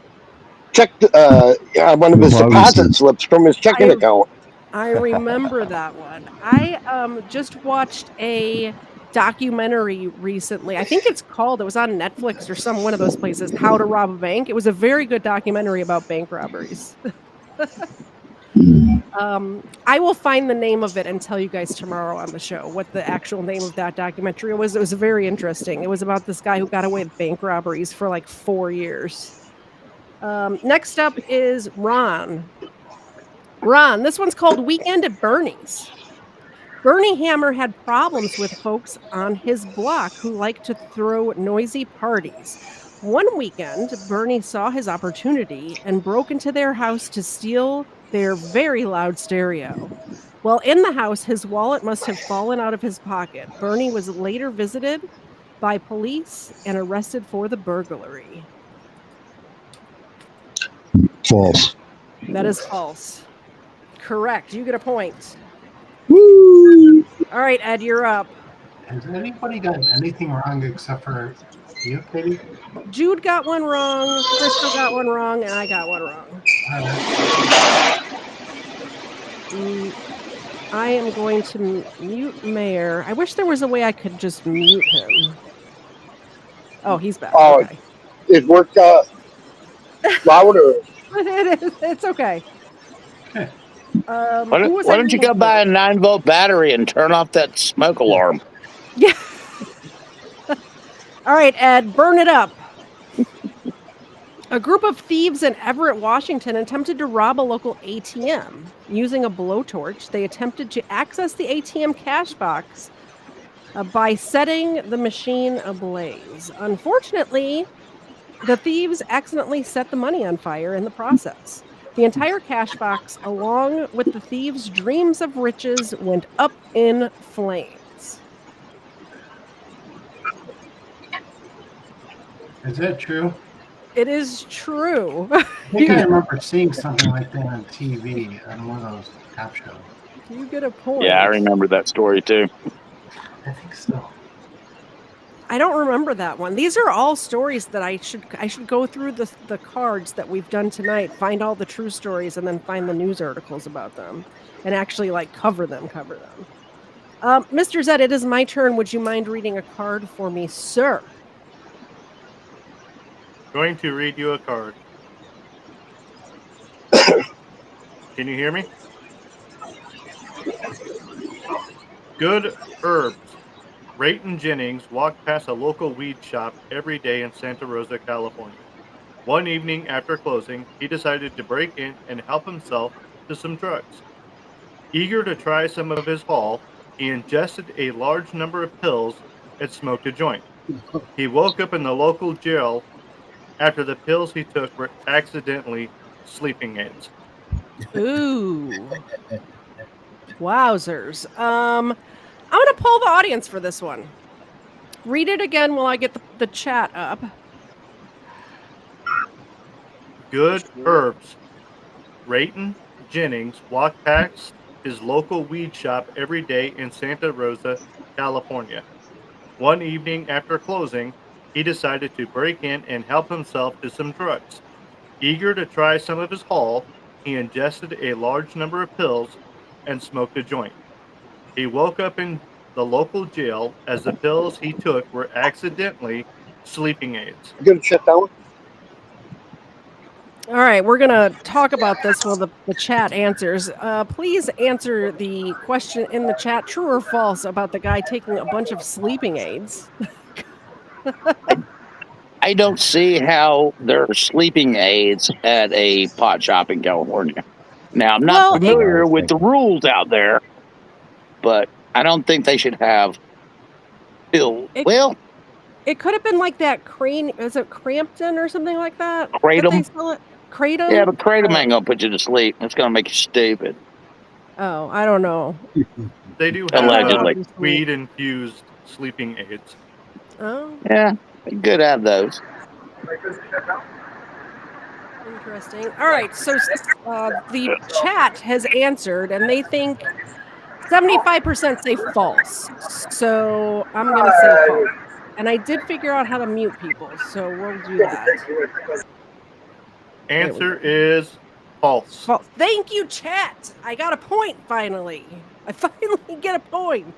Speaker 9: deposit slips from his checking account.
Speaker 2: I remember that one. I just watched a documentary recently. I think it was on Netflix or one of those places, How to Rob a Bank. It was a very good documentary about bank robberies. I will find the name of it and tell you guys tomorrow on the show what the actual name of that documentary was. It was very interesting. It was about this guy who got away with bank robberies for like 4 years. Next up is Ron. Ron, this one's called Weekend at Bernie's. Bernie Hammer had problems with folks on his block who liked to throw noisy parties. One weekend, Bernie saw his opportunity and broke into their house to steal their very loud stereo. While in the house, his wallet must have fallen out of his pocket. Bernie was later visited by police and arrested for the burglary.
Speaker 11: False.
Speaker 2: That is false. Correct. You get a point.
Speaker 11: Woo!
Speaker 2: All right, Ed, you're up.
Speaker 13: Has anybody gotten anything wrong except for you, Katie?
Speaker 2: Jude got one wrong, Crystal got one wrong, and I got one wrong. I am going to mute Mayor. I wish there was a way I could just mute him. Oh, he's back.
Speaker 9: Oh,
Speaker 2: okay.
Speaker 9: It worked out louder.
Speaker 2: It's okay.
Speaker 3: Why don't you go buy a 9-volt battery and turn off that smoke alarm?
Speaker 2: Yeah. All right, Ed, burn it up. A group of thieves in Everett, Washington attempted to rob a local ATM. Using a blowtorch, they attempted to access the ATM cash box by setting the machine ablaze. Unfortunately, the thieves accidentally set the money on fire in the process. The entire cash box, along with the thieves' dreams of riches, went up in flames.
Speaker 13: Is that true?
Speaker 2: It is true.
Speaker 13: I think I remember seeing something like that on TV on one of those cop shows.
Speaker 2: You get a point.
Speaker 3: Yeah, I remember that story too.
Speaker 13: I think so.
Speaker 2: I don't remember that one. These are all stories that I should go through the cards that we've done tonight, find all the true stories, and then find the news articles about them, and actually cover them. Mr. Zed, it is my turn. Would you mind reading a card for me, sir?
Speaker 12: Going to read you a card. Can you hear me? Good herbs. Rayton Jennings walked past a local weed shop every day in Santa Rosa, California. One evening after closing, he decided to break in and help himself to some drugs. Eager to try some of his haul, he ingested a large number of pills and smoked a joint. He woke up in the local jail after the pills he took were accidentally sleeping aids.
Speaker 2: Ooh. Wowzers. I'm going to poll the audience for this one. Read it again while I get the chat up.
Speaker 12: Good Herbs Rayton Jennings walked past his local weed shop every day in Santa Rosa, California. One evening after closing, he decided to break in and help himself to some drugs. Eager to try some of his haul, he ingested a large number of pills and smoked a joint. He woke up in the local jail as the pills he took were accidentally sleeping aids.
Speaker 9: You gonna shut down?
Speaker 2: All right, we're gonna talk about this while the chat answers. Please answer the question in the chat: true or false about the guy taking a bunch of sleeping aids?
Speaker 3: I don't see how there are sleeping aids at a pot shop in California. Now, I'm not
Speaker 2: Well,
Speaker 3: familiar with the rules out there, but I don't think they should have pills. Well,
Speaker 2: It could have been like that crane. Is it Crampton or something like that? Did they
Speaker 3: Kratom.
Speaker 2: sell it? Kratom?
Speaker 3: Yeah, but kratom ain't gonna put you to sleep. It's gonna make you stupid.
Speaker 2: Oh, I don't know.
Speaker 12: They do have
Speaker 3: Allegedly.
Speaker 12: weed-infused sleeping aids.
Speaker 2: Oh,
Speaker 3: Yeah, good at those.
Speaker 2: interesting. All right, so the chat has answered, and they think 75% say false. So I'm gonna say false. And I did figure out how to mute people, so we'll do that.
Speaker 12: Answer is false.
Speaker 2: False. Thank you, chat. I got a point finally. I finally get a point.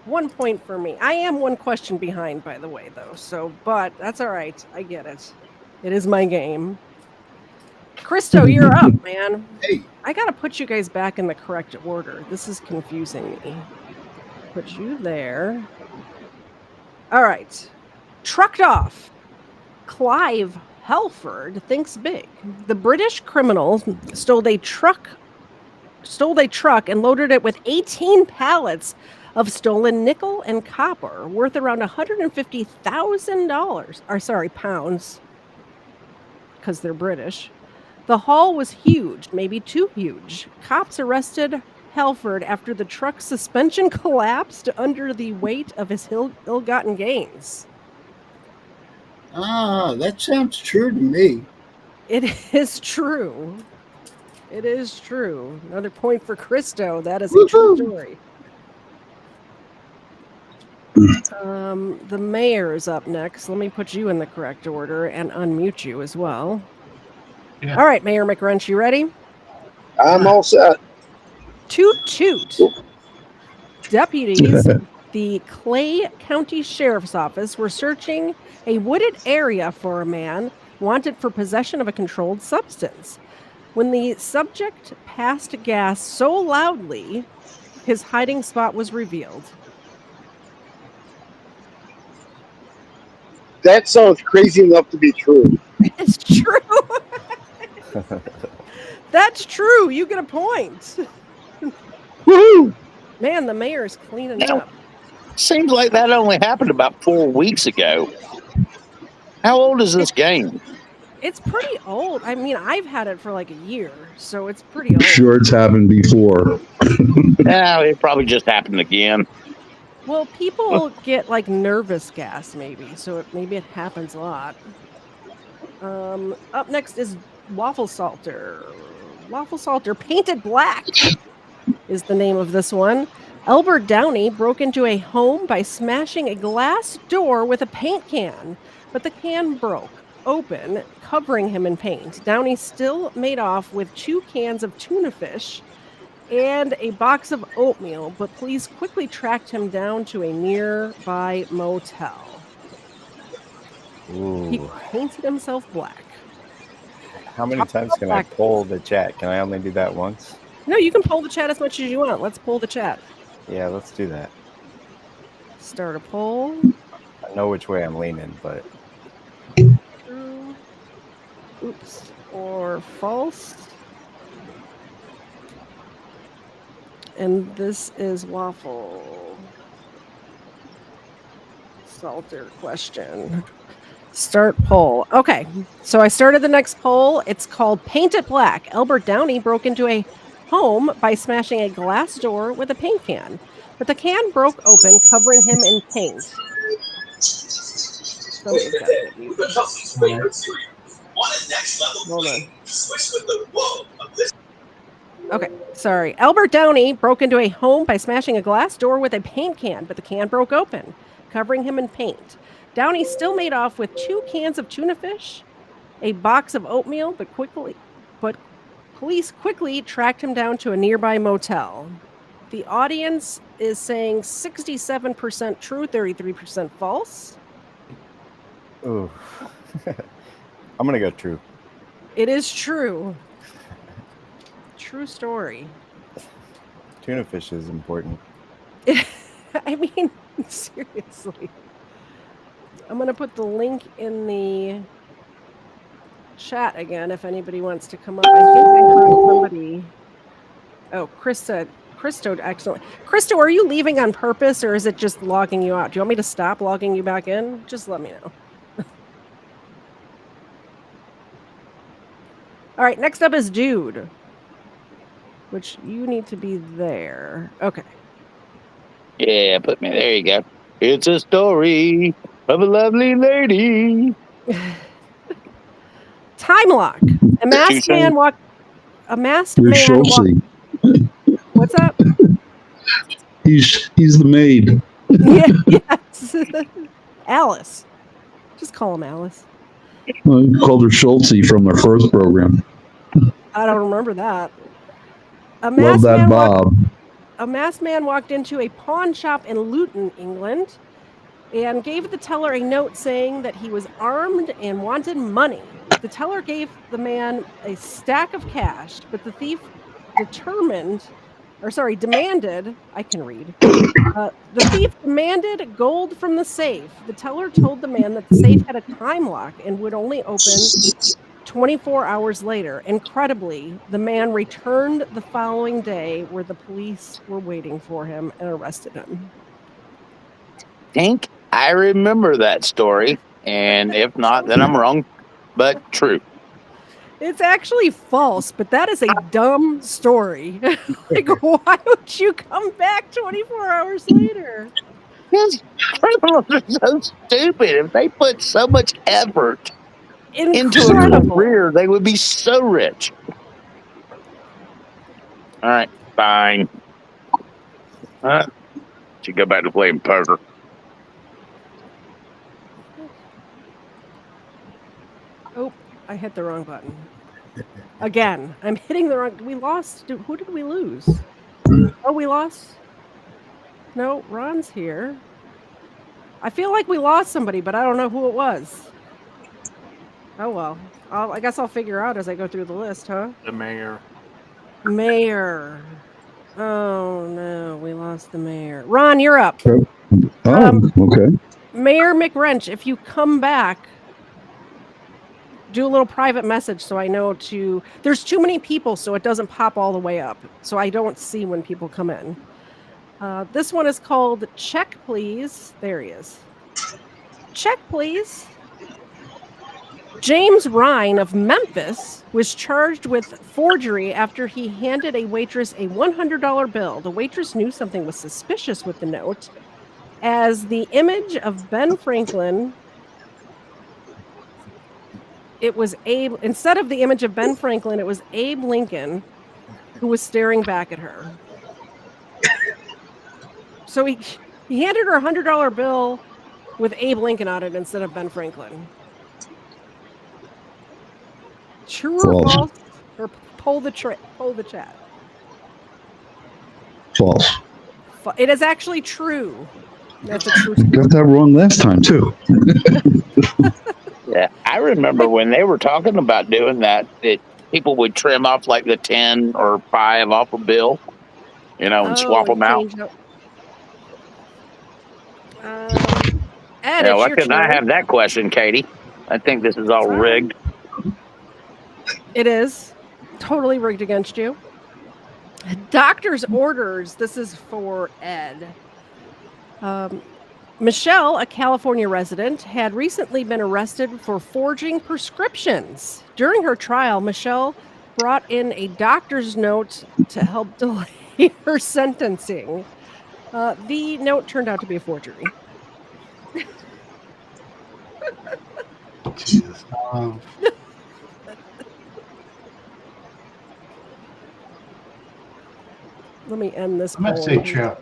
Speaker 2: 1 point for me. I am one question behind, by the way, though. So, but that's all right. I get it. It is my game. Christo, you're up, man.
Speaker 8: Hey.
Speaker 2: I gotta put you guys back in the correct order. This is confusing me. Put you there. All right. Trucked off. Clive Helford thinks big. The British criminals stole a truck and loaded it with 18 pallets of stolen nickel and copper worth around $150,000. Or sorry, pounds. Because they're British. The haul was huge, maybe too huge. Cops arrested Helford after the truck's suspension collapsed under the weight of his ill-gotten gains.
Speaker 8: Ah, that sounds true to me.
Speaker 2: It is true. It is true. Another point for Christo. That is a true story. The mayor is up next. Let me put you in the correct order and unmute you as well.
Speaker 13: Yeah.
Speaker 2: All right, Mayor McWrench, you ready?
Speaker 9: I'm all set.
Speaker 2: Toot toot. Deputies, the Clay County Sheriff's Office, were searching a wooded area for a man wanted for possession of a controlled substance. When the subject passed gas so loudly, his hiding spot was revealed.
Speaker 9: That sounds crazy enough to be true.
Speaker 2: It's true. That's true. You get a point.
Speaker 9: Woohoo!
Speaker 2: Man, the mayor's cleaning up.
Speaker 3: Seems like that only happened about 4 weeks ago. How old is this game?
Speaker 2: It's pretty old. I mean, I've had it for like a year, so it's pretty old.
Speaker 11: Sure, it's happened before.
Speaker 3: No, it probably just happened again.
Speaker 2: Well, people get like nervous gas, maybe, so maybe it happens a lot. Up next is Waffle Salter. Waffle Salter Painted Black is the name of this one. Albert Downey broke into a home by smashing a glass door with a paint can, but the can broke open, covering him in paint. Downey still made off with 2 cans of tuna fish and a box of oatmeal, but police quickly tracked him down to a nearby motel.
Speaker 10: Ooh.
Speaker 2: He painted himself black.
Speaker 10: How many times can I poll the chat? Can I only do that once?
Speaker 2: No, you can poll the chat as much as you want. Let's poll the chat.
Speaker 10: Yeah, let's do that.
Speaker 2: Start a poll.
Speaker 10: I know which way I'm leaning, but...
Speaker 2: True. Oops. Or false. And this is Waffle Salter question. Start poll. Okay, so I started the next poll. It's called Paint It Black. Albert Downey broke into a home by smashing a glass door with a paint can, but the can broke open, covering him in paint. Somebody's got to get muted. Hold on. Okay, sorry. Albert Downey broke into a home by smashing a glass door with a paint can, but the can broke open, covering him in paint. Downey still made off with 2 cans of tuna fish, a box of oatmeal, but police quickly tracked him down to a nearby motel. The audience is saying 67% true, 33% false.
Speaker 10: Ooh. I'm gonna go true.
Speaker 2: It is true. True story.
Speaker 10: Tuna fish is important.
Speaker 2: I mean, seriously. I'm going to put the link in the chat again if anybody wants to come up. I think I heard somebody. Oh, Christo, excellent. Christo, are you leaving on purpose or is it just logging you out? Do you want me to stop logging you back in? Just let me know. All right, next up is Dude, which you need to be there. Okay.
Speaker 3: Yeah, put me there. You go. It's a story of a lovely lady.
Speaker 2: Time lock. A masked man walked. A masked
Speaker 11: Here's
Speaker 2: man
Speaker 11: Schultze.
Speaker 2: walked. What's up?
Speaker 11: He's the maid.
Speaker 2: Yes. Alice. Just call him Alice.
Speaker 11: Well, he called her Schultze from their first program.
Speaker 2: I don't remember that.
Speaker 11: Love that Bob.
Speaker 2: A masked man walked into a pawn shop in Luton, England, and gave the teller a note saying that he was armed and wanted money. The teller gave the man a stack of cash, but the thief demanded, I can read. The thief demanded gold from the safe. The teller told the man that the safe had a time lock and would only open 24 hours later. Incredibly, the man returned the following day where the police were waiting for him and arrested him.
Speaker 3: Think I remember that story, and if not, then I'm wrong, but true.
Speaker 2: It's actually false, but that is a dumb story. Like, why would you come back 24 hours later?
Speaker 3: Yes, criminals are so stupid. If they put so much effort into a career, they would be so rich. All right, fine. Should go back to playing poker.
Speaker 2: Oh, I hit the wrong button. Again, I'm hitting the wrong. We lost. Who did we lose? Oh, we lost. No, Ron's here. I feel like we lost somebody, but I don't know who it was. Oh, well. I guess I'll figure out as I go through the list, huh?
Speaker 12: The mayor.
Speaker 2: Mayor. Oh, no. We lost the mayor. Ron, you're up.
Speaker 11: Okay.
Speaker 2: Mayor McWrench, if you come back, do a little private message so I know to... There's too many people, so it doesn't pop all the way up. So I don't see when people come in. This one is called Check Please. There he is. Check Please. James Ryan of Memphis was charged with forgery after he handed a waitress a $100 bill. The waitress knew something was suspicious with the note, as the image of Ben Franklin... It was Abe, instead of the image of Ben Franklin, it was Abe Lincoln who was staring back at her. So he handed her a $100 bill with Abe Lincoln on it instead of Ben Franklin. True or false? Or poll the chat.
Speaker 11: False.
Speaker 2: It is actually true. That's a true story.
Speaker 11: Got that wrong last time too.
Speaker 3: Yeah, I remember when they were talking about doing that people would trim off like the 10 or 5 off a bill, and swap them out.
Speaker 2: Ed,
Speaker 3: why
Speaker 2: your
Speaker 3: couldn't I
Speaker 2: turn.
Speaker 3: have that question, Katie? I think this is all rigged.
Speaker 2: It is totally rigged against you. Doctor's orders. This is for Ed. Michelle, a California resident, had recently been arrested for forging prescriptions. During her trial, Michelle brought in a doctor's note to help delay her sentencing. The note turned out to be a forgery.
Speaker 13: Jesus.
Speaker 2: Let me end this
Speaker 13: I'm going to say
Speaker 2: poll.
Speaker 13: true.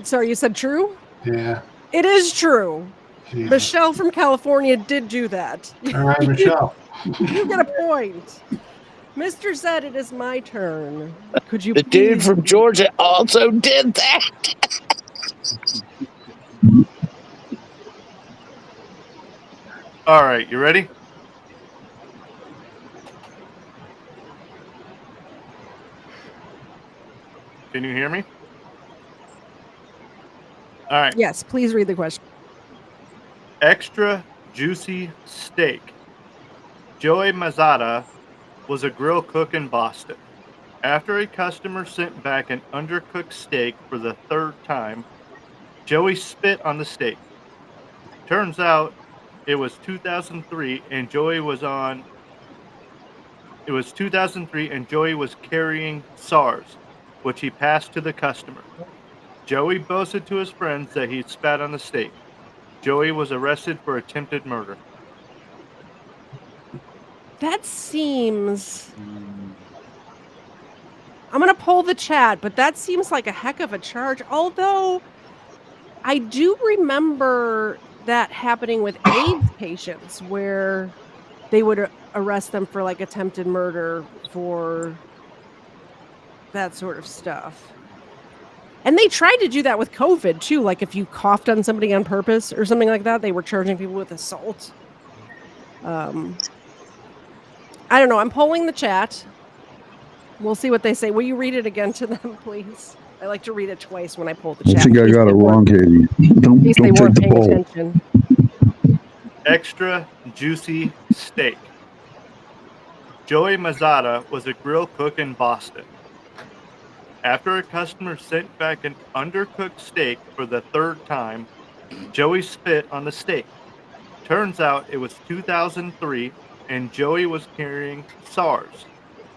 Speaker 2: Sorry, you said true?
Speaker 13: Yeah.
Speaker 2: It is true.
Speaker 13: Jesus.
Speaker 2: Michelle from California did do that.
Speaker 13: All right, Michelle.
Speaker 2: You get a point. Mr. Z, it is my turn. Could you
Speaker 3: The dude from Georgia also did that.
Speaker 12: All right, you ready? Can you hear me? All right.
Speaker 2: Yes, please read the question.
Speaker 12: Extra juicy steak. Joey Mazzata was a grill cook in Boston. After a customer sent back an undercooked steak for the third time, Joey spit on the steak. Turns out it was 2003 and Joey was carrying SARS, which he passed to the customer. Joey boasted to his friends that he spat on the steak. Joey was arrested for attempted murder.
Speaker 2: That seems... I'm going to poll the chat, but that seems like a heck of a charge. Although, I do remember that happening with AIDS patients where they would arrest them for like attempted murder for that sort of stuff. And they tried to do that with COVID too. Like if you coughed on somebody on purpose or something like that, they were charging people with assault. I don't know. I'm polling the chat. We'll see what they say. Will you read it again to them, please? I like to read it twice when I poll the
Speaker 11: I
Speaker 2: chat.
Speaker 11: think I got it wrong, Katie. Don't
Speaker 2: In case they
Speaker 11: take
Speaker 2: weren't
Speaker 11: the
Speaker 2: paying
Speaker 11: poll.
Speaker 2: attention.
Speaker 12: Extra juicy steak. Joey Mazzata was a grill cook in Boston. After a customer sent back an undercooked steak for the third time, Joey spit on the steak. Turns out it was 2003 and Joey was carrying SARS,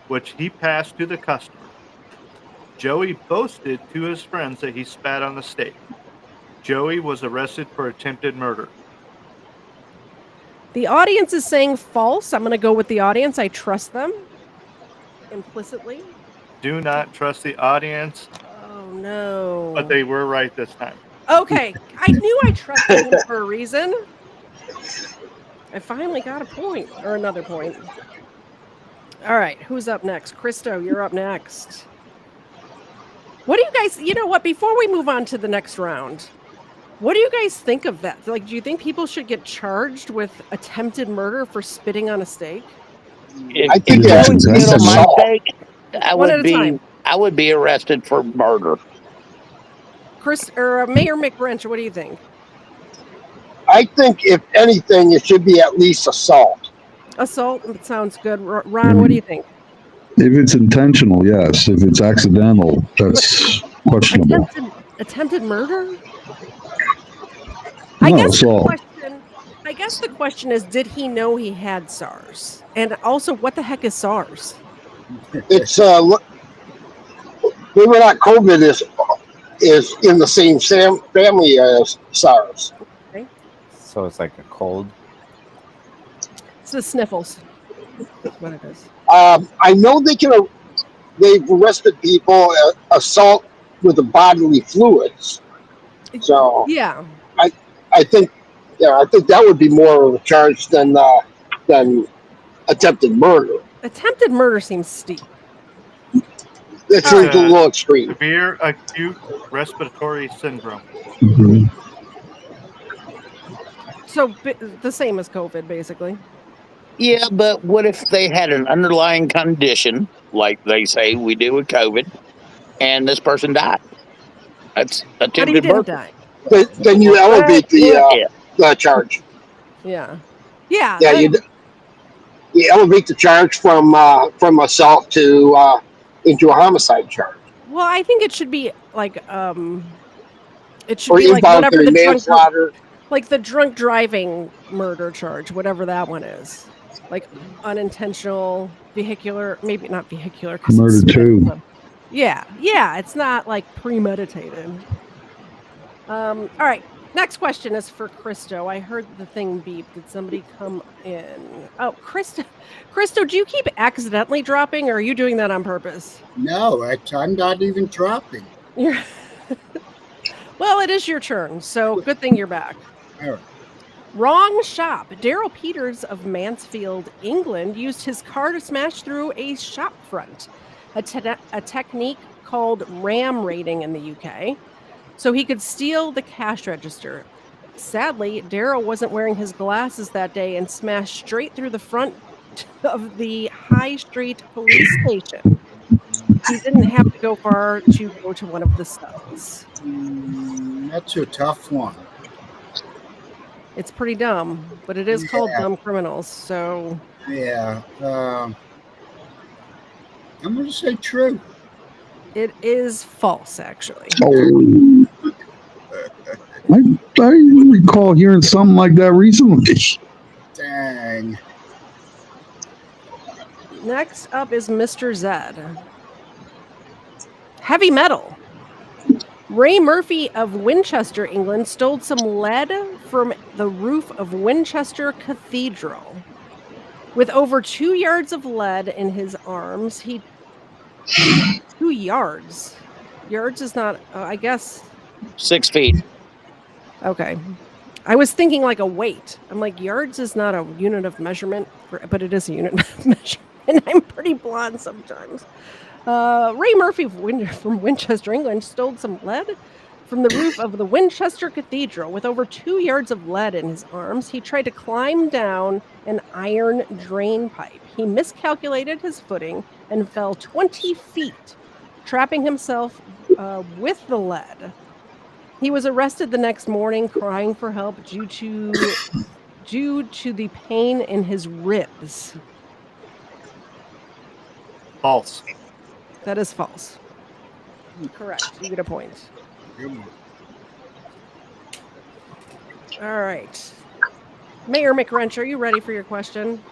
Speaker 12: which he passed to the customer. Joey boasted to his friends that he spat on the steak. Joey was arrested for attempted murder.
Speaker 2: The audience is saying false. I'm going to go with the audience. I trust them implicitly.
Speaker 12: Do not trust the audience.
Speaker 2: Oh, no.
Speaker 12: But they were right this time.
Speaker 2: Okay. I knew I trusted him for a reason. I finally got a point, or another point. All right. Who's up next? Christo, you're up next. What do you guys, you know what, before we move on to the next round, what do you guys think of that? Like, do you think people should get charged with attempted murder for spitting on a steak?
Speaker 3: I think
Speaker 11: that's
Speaker 3: on my
Speaker 11: assault.
Speaker 3: steak, I
Speaker 2: One at a time.
Speaker 3: would be arrested for murder.
Speaker 2: Chris or Mayor McWrench, what do you think?
Speaker 9: I think if anything, it should be at least assault.
Speaker 2: Assault sounds good. Ron, what do you think?
Speaker 11: If it's intentional, yes. If it's accidental, that's questionable.
Speaker 2: Attempted murder?
Speaker 11: No, assault.
Speaker 2: I guess the question is, did he know he had SARS? And also, what the heck is SARS?
Speaker 9: It's believe it or not, COVID is in the same family as SARS.
Speaker 2: Okay.
Speaker 10: So it's like a cold.
Speaker 2: It's the sniffles. That's what it is.
Speaker 9: I know they've arrested people assault with the bodily fluids. So
Speaker 2: yeah,
Speaker 9: I think that would be more of a charge than attempted murder.
Speaker 2: Attempted murder seems steep.
Speaker 9: That seems a little extreme.
Speaker 12: Severe acute respiratory syndrome.
Speaker 11: Mm-hmm.
Speaker 2: So the same as COVID, basically.
Speaker 3: Yeah, but what if they had an underlying condition, like they say we do with COVID, and this person died? That's
Speaker 2: But he
Speaker 3: attempted
Speaker 2: didn't
Speaker 3: murder.
Speaker 2: die.
Speaker 9: Then you elevate the charge.
Speaker 2: Yeah. Yeah.
Speaker 9: Yeah, you elevate the charge from assault to into a homicide charge.
Speaker 2: Well, I think it should be like it should
Speaker 9: Or
Speaker 2: be like whatever
Speaker 9: involuntary
Speaker 2: the
Speaker 9: manslaughter.
Speaker 2: like the drunk driving murder charge, whatever that one is. Like unintentional vehicular, maybe not vehicular.
Speaker 11: Murder too.
Speaker 2: Yeah, it's not like premeditated. All right, Next question is for Christo. I heard the thing beep. Did somebody come in? Oh, Christo. Christo, do you keep accidentally dropping, or are you doing that on purpose?
Speaker 8: No, I'm not even dropping.
Speaker 2: You're well, it is your turn, so good thing you're back.
Speaker 8: All right.
Speaker 2: Wrong shop. Daryl Peters of Mansfield, England, used his car to smash through a shop front, a technique called ram raiding in the UK, so he could steal the cash register. Sadly, Daryl wasn't wearing his glasses that day and smashed straight through the front of the High Street police station. He didn't have to go far to go to one of the cells.
Speaker 8: That's a tough one.
Speaker 2: It's pretty dumb, but it is called Dumb Criminals, so...
Speaker 8: Yeah. I'm going to say true.
Speaker 2: It is false, actually.
Speaker 11: Oh. I recall hearing something like that recently.
Speaker 8: Dang.
Speaker 2: Next up is Mr. Zed. Heavy metal. Ray Murphy of Winchester, England, stole some lead from the roof of Winchester Cathedral. With over 2 yards of lead in his arms, 2 yards. Yards is not, I guess...
Speaker 3: 6 feet.
Speaker 2: Okay. I was thinking like a weight. I'm like, yards is not a unit of measurement, but it is a unit of measurement. And I'm pretty blonde sometimes. Ray Murphy from Winchester, England, stole some lead from the roof of the Winchester Cathedral. With over 2 yards of lead in his arms, he tried to climb down an iron drain pipe. He miscalculated his footing and fell 20 feet, trapping himself with the lead. He was arrested the next morning, crying for help due to the pain in his ribs.
Speaker 12: False.
Speaker 2: That is false. Correct. You get a point. All right. Mayor McWrench, are you ready for your question?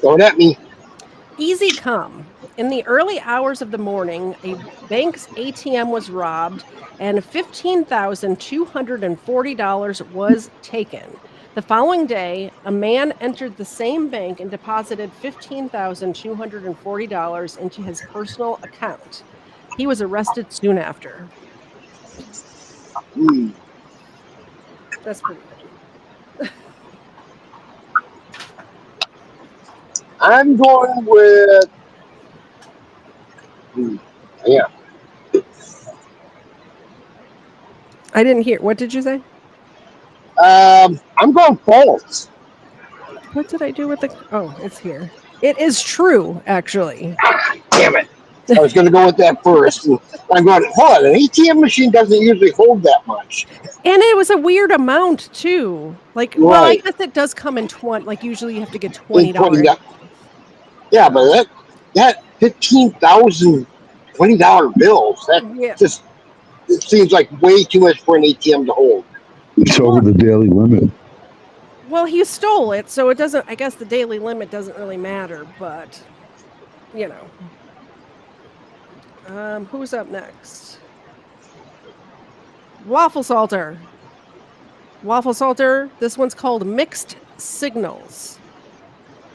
Speaker 9: Don't at me.
Speaker 2: Easy come. In the early hours of the morning, a bank's ATM was robbed and $15,240 was taken. The following day, a man entered the same bank and deposited $15,240 into his personal account. He was arrested soon after. That's pretty good.
Speaker 9: I'm going with. Yeah.
Speaker 2: I didn't hear. What did you say?
Speaker 9: I'm going false.
Speaker 2: What did I do with the... Oh, it's here. It is true, actually.
Speaker 9: Damn it. I was going to go with that first. I'm going, hold on, an ATM machine doesn't usually hold that much.
Speaker 2: And it was a weird amount, too. Like, right. Well, I guess it does come in 20. Like, usually you have to get $20.
Speaker 9: Yeah, but that $15,000 $20 bills, that just... It seems like way too much for an ATM to hold.
Speaker 11: It's over the daily limit.
Speaker 2: Well, he stole it, so it doesn't... I guess the daily limit doesn't really matter, but, you know. Who's up next? Waffle Salter. Waffle Salter, this one's called Mixed Signals.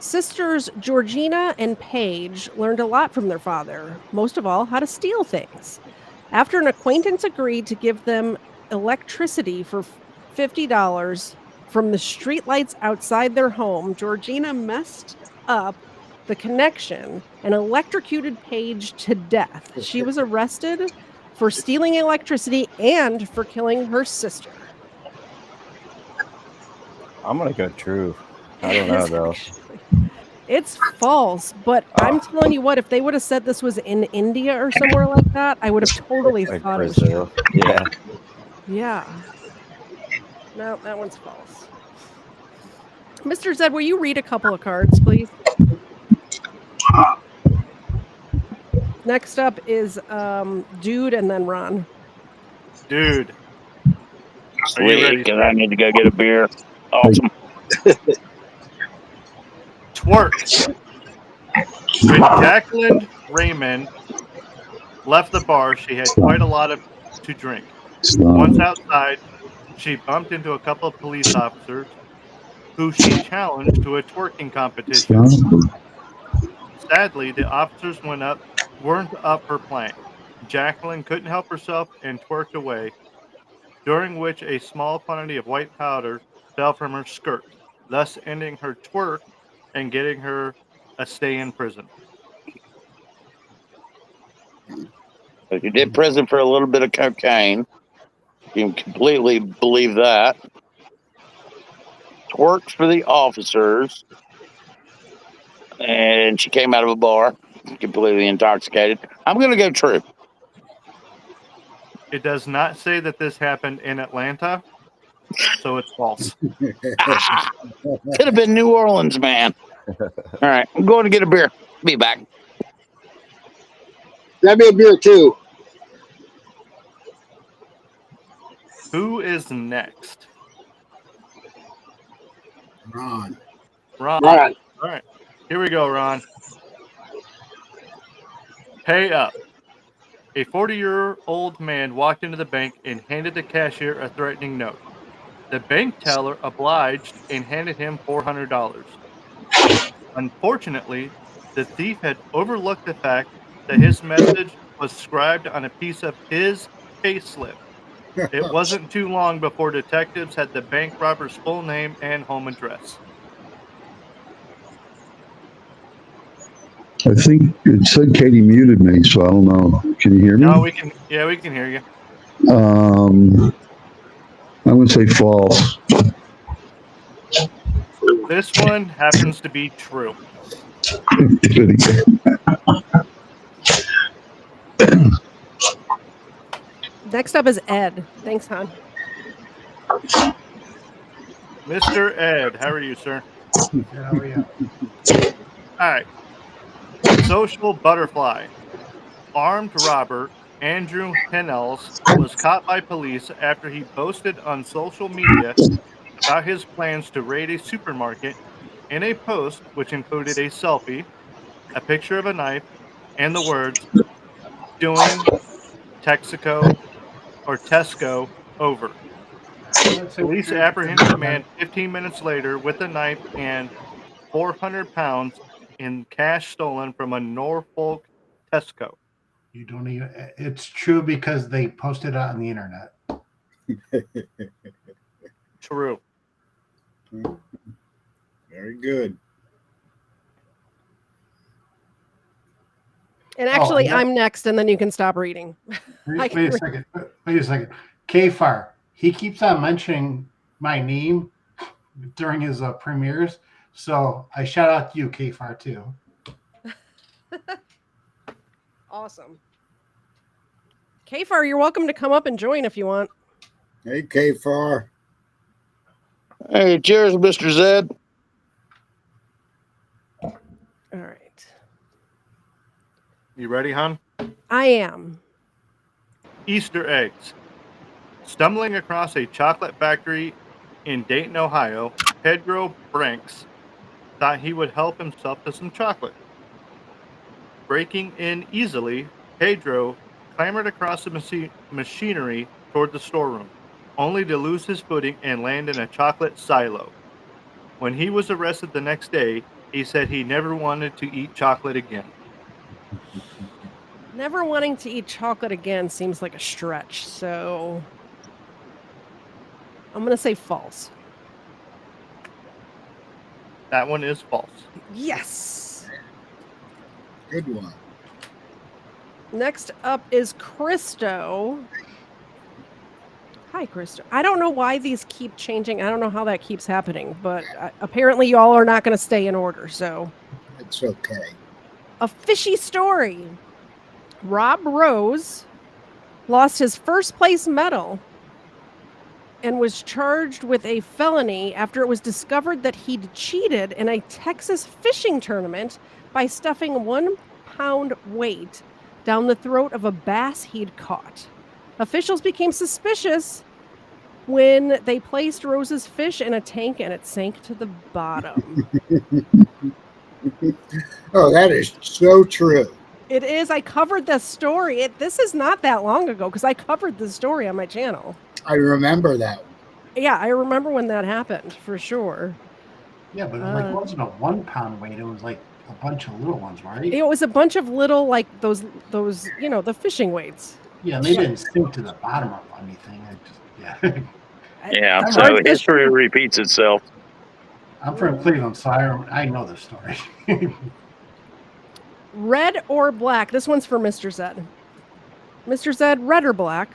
Speaker 2: Sisters Georgina and Paige learned a lot from their father, most of all, how to steal things. After an acquaintance agreed to give them electricity for $50 from the streetlights outside their home, Georgina messed up the connection and electrocuted Paige to death. She was arrested for stealing electricity and for killing her sister.
Speaker 10: I'm going to go true. I don't know, though.
Speaker 2: It's false, but I'm telling you what, if they would have said this was in India or somewhere like that, I would have totally thought it was true.
Speaker 10: Yeah.
Speaker 2: Yeah. No, that one's false. Mr. Zed, will you read a couple of cards, please? Next up is Dude and then Ron.
Speaker 12: Dude.
Speaker 3: Sweet, because I need to go get a beer. Awesome.
Speaker 12: Twerk. When Jacqueline Raymond left the bar, she had quite a lot to drink. Once outside, she bumped into a couple of police officers who she challenged to a twerking competition. Sadly, the officers weren't up for playing. Jacqueline couldn't help herself and twerked away, during which a small quantity of white powder fell from her skirt, thus ending her twerk and getting her a stay in prison.
Speaker 3: If you did prison for a little bit of cocaine, you can completely believe that. Twerked for the officers, and she came out of a bar completely intoxicated. I'm going to go true.
Speaker 12: It does not say that this happened in Atlanta, so it's false.
Speaker 3: Could have been New Orleans, man. All right, I'm going to get a beer. Be back.
Speaker 9: Grab me a beer too.
Speaker 12: Who is next?
Speaker 8: Ron.
Speaker 12: Ron.
Speaker 9: Ron.
Speaker 12: All right. Here we go, Ron. Pay up. A 40-year-old man walked into the bank and handed the cashier a threatening note. The bank teller obliged and handed him $400. Unfortunately, the thief had overlooked the fact that his message was scribed on a piece of his payslip. It wasn't too long before detectives had the bank robber's full name and home address.
Speaker 11: I think it said Katie muted me, so I don't know. Can you hear me?
Speaker 12: No, we can. Yeah, we can hear you.
Speaker 11: I'm going to say false.
Speaker 12: This one happens to be true.
Speaker 11: Did it again.
Speaker 2: Next up is Ed. Thanks, hon.
Speaker 12: Mr. Ed, how are you, sir?
Speaker 13: How are you?
Speaker 12: All right. Social butterfly. Armed robber Andrew Hennels was caught by police after he boasted on social media about his plans to raid a supermarket in a post which included a selfie, a picture of a knife, and the words, "Doing Texaco or Tesco over." Police apprehended the man 15 minutes later with a knife and 400 pounds in cash stolen from a Norfolk Tesco.
Speaker 13: You don't even. It's true because they posted it on the internet.
Speaker 12: True.
Speaker 8: Very good.
Speaker 2: And actually, I'm next, and then you can stop reading.
Speaker 13: Wait a second. Wait a second. K-Far, he keeps on mentioning my name during his premieres, so I shout out to you, K-Far, too.
Speaker 2: Awesome. K-Far, you're welcome to come up and join if you want.
Speaker 8: Hey, K-Far.
Speaker 3: Hey, cheers, Mr. Zed.
Speaker 2: All right.
Speaker 12: You ready, hon?
Speaker 2: I am.
Speaker 12: Easter eggs. Stumbling across a chocolate factory in Dayton, Ohio, Pedro Branks thought he would help himself to some chocolate. Breaking in easily, Pedro clambered across the machinery toward the storeroom, only to lose his footing and land in a chocolate silo. When he was arrested the next day, he said he never wanted to eat chocolate again.
Speaker 2: Never wanting to eat chocolate again seems like a stretch, so I'm going to say false.
Speaker 12: That one is false.
Speaker 2: Yes.
Speaker 8: Good one.
Speaker 2: Next up is Christo. Hi, Christo. I don't know why these keep changing. I don't know how that keeps happening, but apparently y'all are not going to stay in order, so.
Speaker 8: It's okay.
Speaker 2: A fishy story. Rob Rose lost his first place medal and was charged with a felony after it was discovered that he'd cheated in a Texas fishing tournament by stuffing 1 pound weight down the throat of a bass he'd caught. Officials became suspicious when they placed Rose's fish in a tank and it sank to the bottom.
Speaker 8: Oh, that is so true.
Speaker 2: It is. I covered this story. This is not that long ago because I covered this story on my channel.
Speaker 8: I remember that.
Speaker 2: I remember when that happened for sure.
Speaker 13: Yeah, but it wasn't a 1 pound weight. It was like a bunch of little ones, right?
Speaker 2: It was a bunch of little, like those the fishing weights.
Speaker 13: Yeah, and they didn't sink to the bottom of anything.
Speaker 3: Yeah,
Speaker 2: I'm
Speaker 3: so
Speaker 2: hard to-
Speaker 3: history repeats itself.
Speaker 13: I'm from Cleveland, so I know this story.
Speaker 2: Red or black? This one's for Mr. Zed. Mr. Zed, red or black?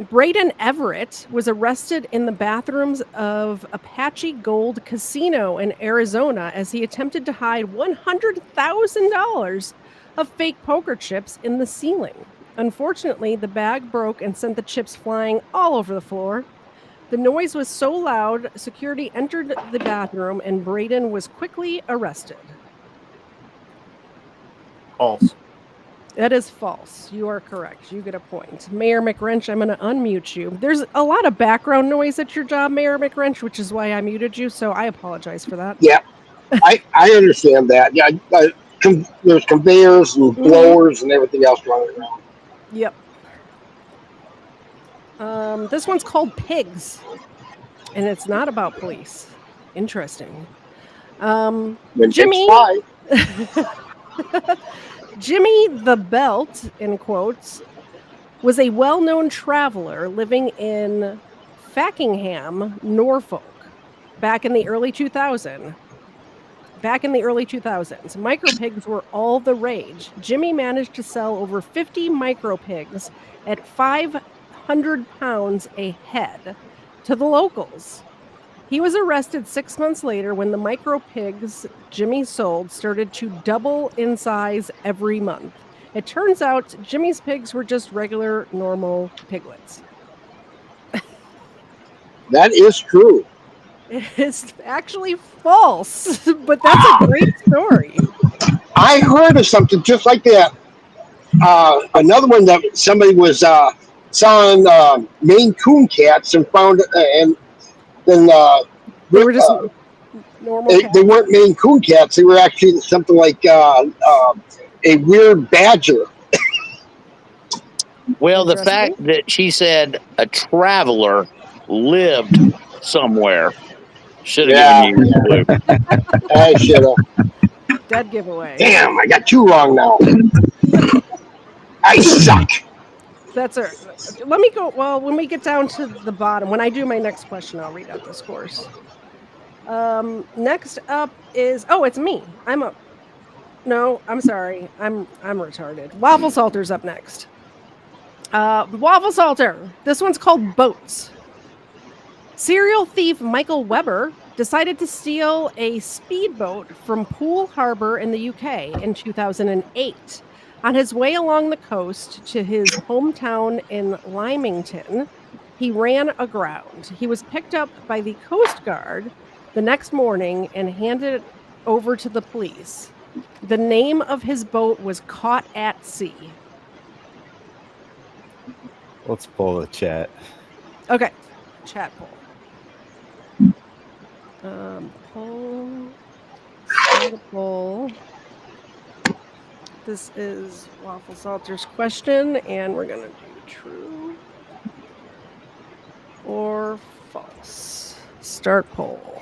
Speaker 2: Braden Everett was arrested in the bathrooms of Apache Gold Casino in Arizona as he attempted to hide $100,000 of fake poker chips in the ceiling. Unfortunately, the bag broke and sent the chips flying all over the floor. The noise was so loud, security entered the bathroom and Braden was quickly arrested.
Speaker 12: False.
Speaker 2: That is false. You are correct. You get a point. Mayor McWrench, I'm going to unmute you. There's a lot of background noise at your job, Mayor McWrench, which is why I muted you, so I apologize for that.
Speaker 9: Yeah, I understand that. Yeah, there's conveyors and blowers and everything else running around.
Speaker 2: Yep. This one's called Pigs, and it's not about police. Interesting. Jimmy... Jimmy the Belt, in quotes, was a well-known traveler living in Fackingham, Norfolk, back in the early 2000s. Micropigs were all the rage. Jimmy managed to sell over 50 micropigs at 500 pounds a head to the locals. He was arrested 6 months later when the micropigs Jimmy sold started to double in size every month. It turns out Jimmy's pigs were just regular, normal piglets.
Speaker 9: That is true.
Speaker 2: It's actually false, but that's a great story.
Speaker 9: I heard of something just like that. Another one that somebody was selling Maine Coon cats and found and then
Speaker 2: they were just normal cats.
Speaker 9: They weren't Maine Coon cats. They were actually something like a weird badger.
Speaker 3: Well, the fact that she said a traveler lived somewhere should have given you a clue.
Speaker 9: I should have.
Speaker 2: Dead giveaway.
Speaker 9: Damn, I got 2 wrong now. I suck.
Speaker 2: That's it. Let me go. Well, when we get down to the bottom, when I do my next question, I'll read out the scores. Next up is it's me. I'm up. No, I'm sorry. I'm retarded. Waffle Salter's up next. Waffle Salter. This one's called Boats. Serial thief Michael Weber decided to steal a speedboat from Poole Harbor in the UK in 2008. On his way along the coast to his hometown in Lymington, he ran aground. He was picked up by the Coast Guard the next morning and handed over to the police. The name of his boat was Caught at Sea.
Speaker 10: Let's pull the chat.
Speaker 2: Okay, chat poll. Poll. This is Waffle Salter's question, and we're gonna do true or false. Start poll.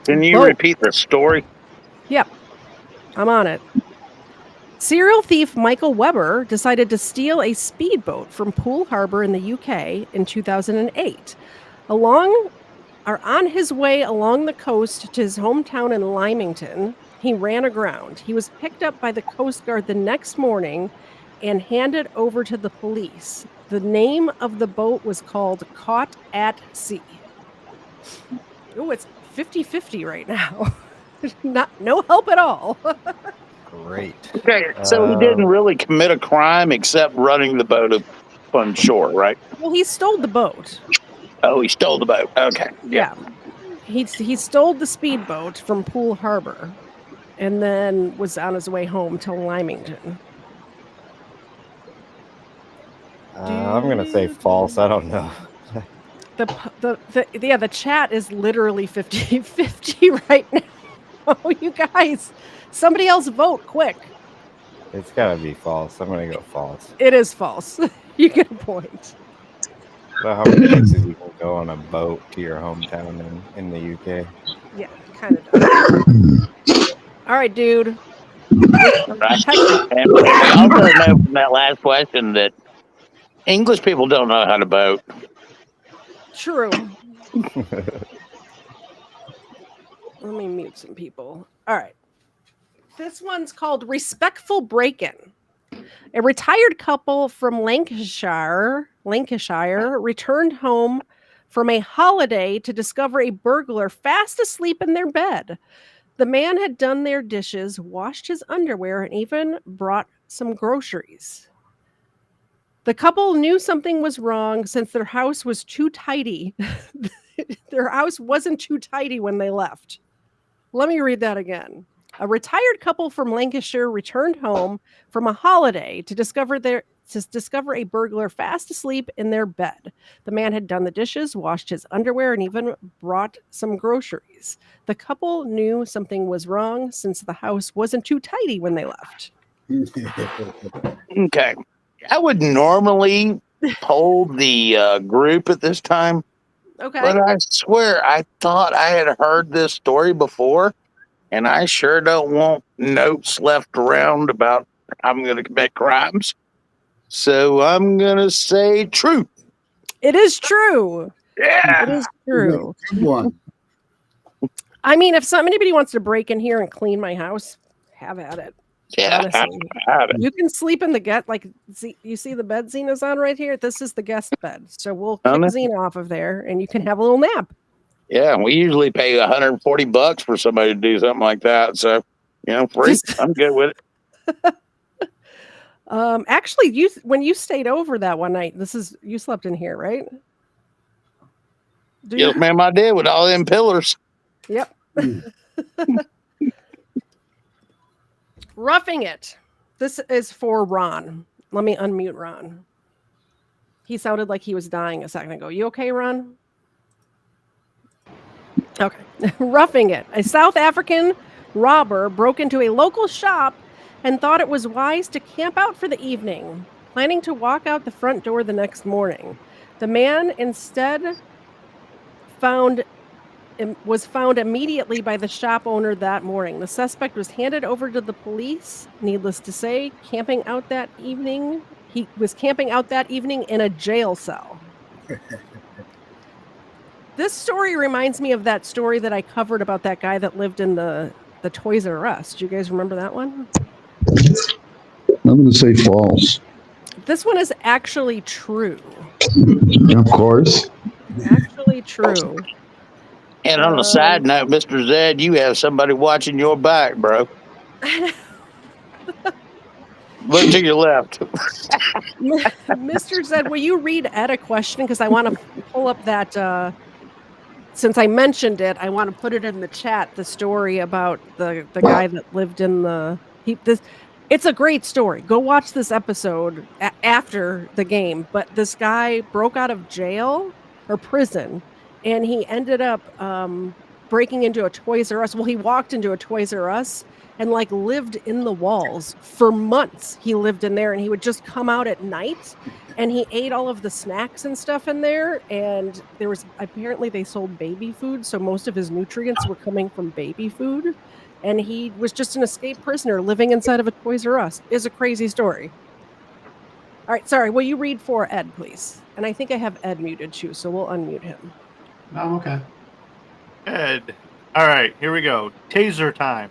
Speaker 3: Can you repeat the story?
Speaker 2: Yep, I'm on it. Serial thief Michael Weber decided to steal a speedboat from Poole Harbor in the UK in 2008. On his way along the coast to his hometown in Lymington, he ran aground. He was picked up by the Coast Guard the next morning and handed over to the police. The name of the boat was called Caught at Sea. Oh, it's 50-50 right now. No help at all.
Speaker 10: Great.
Speaker 3: Okay, so he didn't really commit a crime except running the boat up on shore, right?
Speaker 2: Well, he stole the boat.
Speaker 3: Oh, he stole the boat. Okay.
Speaker 2: Yeah. He stole the speedboat from Poole Harbor and then was on his way home to Lymington.
Speaker 10: I'm going to say false. I don't know.
Speaker 2: The chat is literally 50-50 right now. Oh, you guys. Somebody else vote quick.
Speaker 10: It's got to be false. I'm going to go false.
Speaker 2: It is false. You get a point.
Speaker 10: Well, how many places you can go on a boat to your hometown in the UK.
Speaker 2: Yeah, kind of does. All right, dude.
Speaker 3: Right. And we also know from that last question that English people don't know how to boat.
Speaker 2: True. Let me mute some people. All right. This one's called Respectful Break-In. A retired couple from Lancashire returned home from a holiday to discover a burglar fast asleep in their bed. The man had done their dishes, washed his underwear, and even brought some groceries. The couple knew something was wrong since their house was too tidy. Their house wasn't too tidy when they left. Let me read that again. A retired couple from Lancashire returned home from a holiday to discover a burglar fast asleep in their bed. The man had done the dishes, washed his underwear, and even brought some groceries. The couple knew something was wrong since the house wasn't too tidy when they left.
Speaker 3: Okay. I would normally poll the group at this time.
Speaker 2: Okay.
Speaker 3: But I swear, I thought I had heard this story before, and I sure don't want notes left around about I'm going to commit crimes. So I'm going to say true.
Speaker 2: It is true.
Speaker 3: Yeah.
Speaker 2: It is true.
Speaker 8: Good one.
Speaker 2: I mean, if anybody wants to break in here and clean my house, have at it.
Speaker 3: Yeah,
Speaker 2: honestly. You can sleep in the guest. Like, you see the bed Zena's on right here? This is the guest bed. So we'll kick Zena off of there, and you can have a little nap.
Speaker 3: Yeah, we usually pay $140 for somebody to do something like that. So, free. I'm good with it.
Speaker 2: Actually, when you stayed over that one night, you slept in here, right?
Speaker 3: Yes, ma'am, I did with all them pillars.
Speaker 2: Yep. Roughing It. This is for Ron. Let me unmute Ron. He sounded like he was dying a second ago. You okay, Ron? Okay. Roughing It. A South African robber broke into a local shop and thought it was wise to camp out for the evening, planning to walk out the front door the next morning. The man instead was found immediately by the shop owner that morning. The suspect was handed over to the police. Needless to say, he was camping out that evening in a jail cell. This story reminds me of that story that I covered about that guy that lived in the Toys R Us. Do you guys remember that one?
Speaker 11: I'm going to say false.
Speaker 2: This one is actually true.
Speaker 11: Of course.
Speaker 2: Actually true.
Speaker 3: And on a side note, Mr. Zed, you have somebody watching your back, bro. Look to your left.
Speaker 2: Mr. Zed, will you read Ed a question? Because I want to pull up that, since I mentioned it, I want to put it in the chat, the story about the guy that lived in it's a great story. Go watch this episode after the game. But this guy broke out of jail or prison, and he ended up breaking into a Toys R Us. Well, he walked into a Toys R Us and lived in the walls for months. He lived in there, and he would just come out at night, and he ate all of the snacks and stuff in there. And apparently they sold baby food, so most of his nutrients were coming from baby food. And he was just an escaped prisoner living inside of a Toys R Us. It's a crazy story. All right, sorry. Will you read for Ed, please? And I think I have Ed muted too, so we'll unmute him.
Speaker 13: Oh, okay.
Speaker 12: Ed. All right, here we go. Taser time.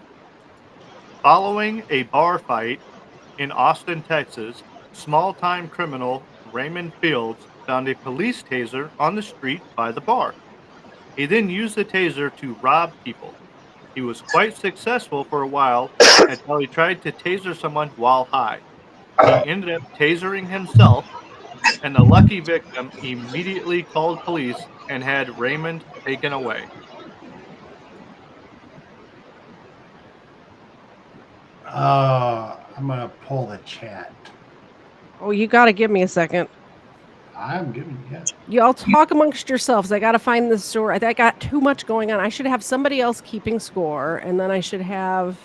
Speaker 12: Following a bar fight in Austin, Texas, small-time criminal Raymond Fields found a police taser on the street by the bar. He then used the taser to rob people. He was quite successful for a while until he tried to taser someone while high. He ended up tasering himself, and the lucky victim immediately called police and had Raymond taken away.
Speaker 13: I'm going to pull the chat.
Speaker 2: Oh, you got to give me a second.
Speaker 13: I'm giving you.
Speaker 2: Y'all talk amongst yourselves. I got to find this story. I got too much going on. I should have somebody else keeping score, and then I should have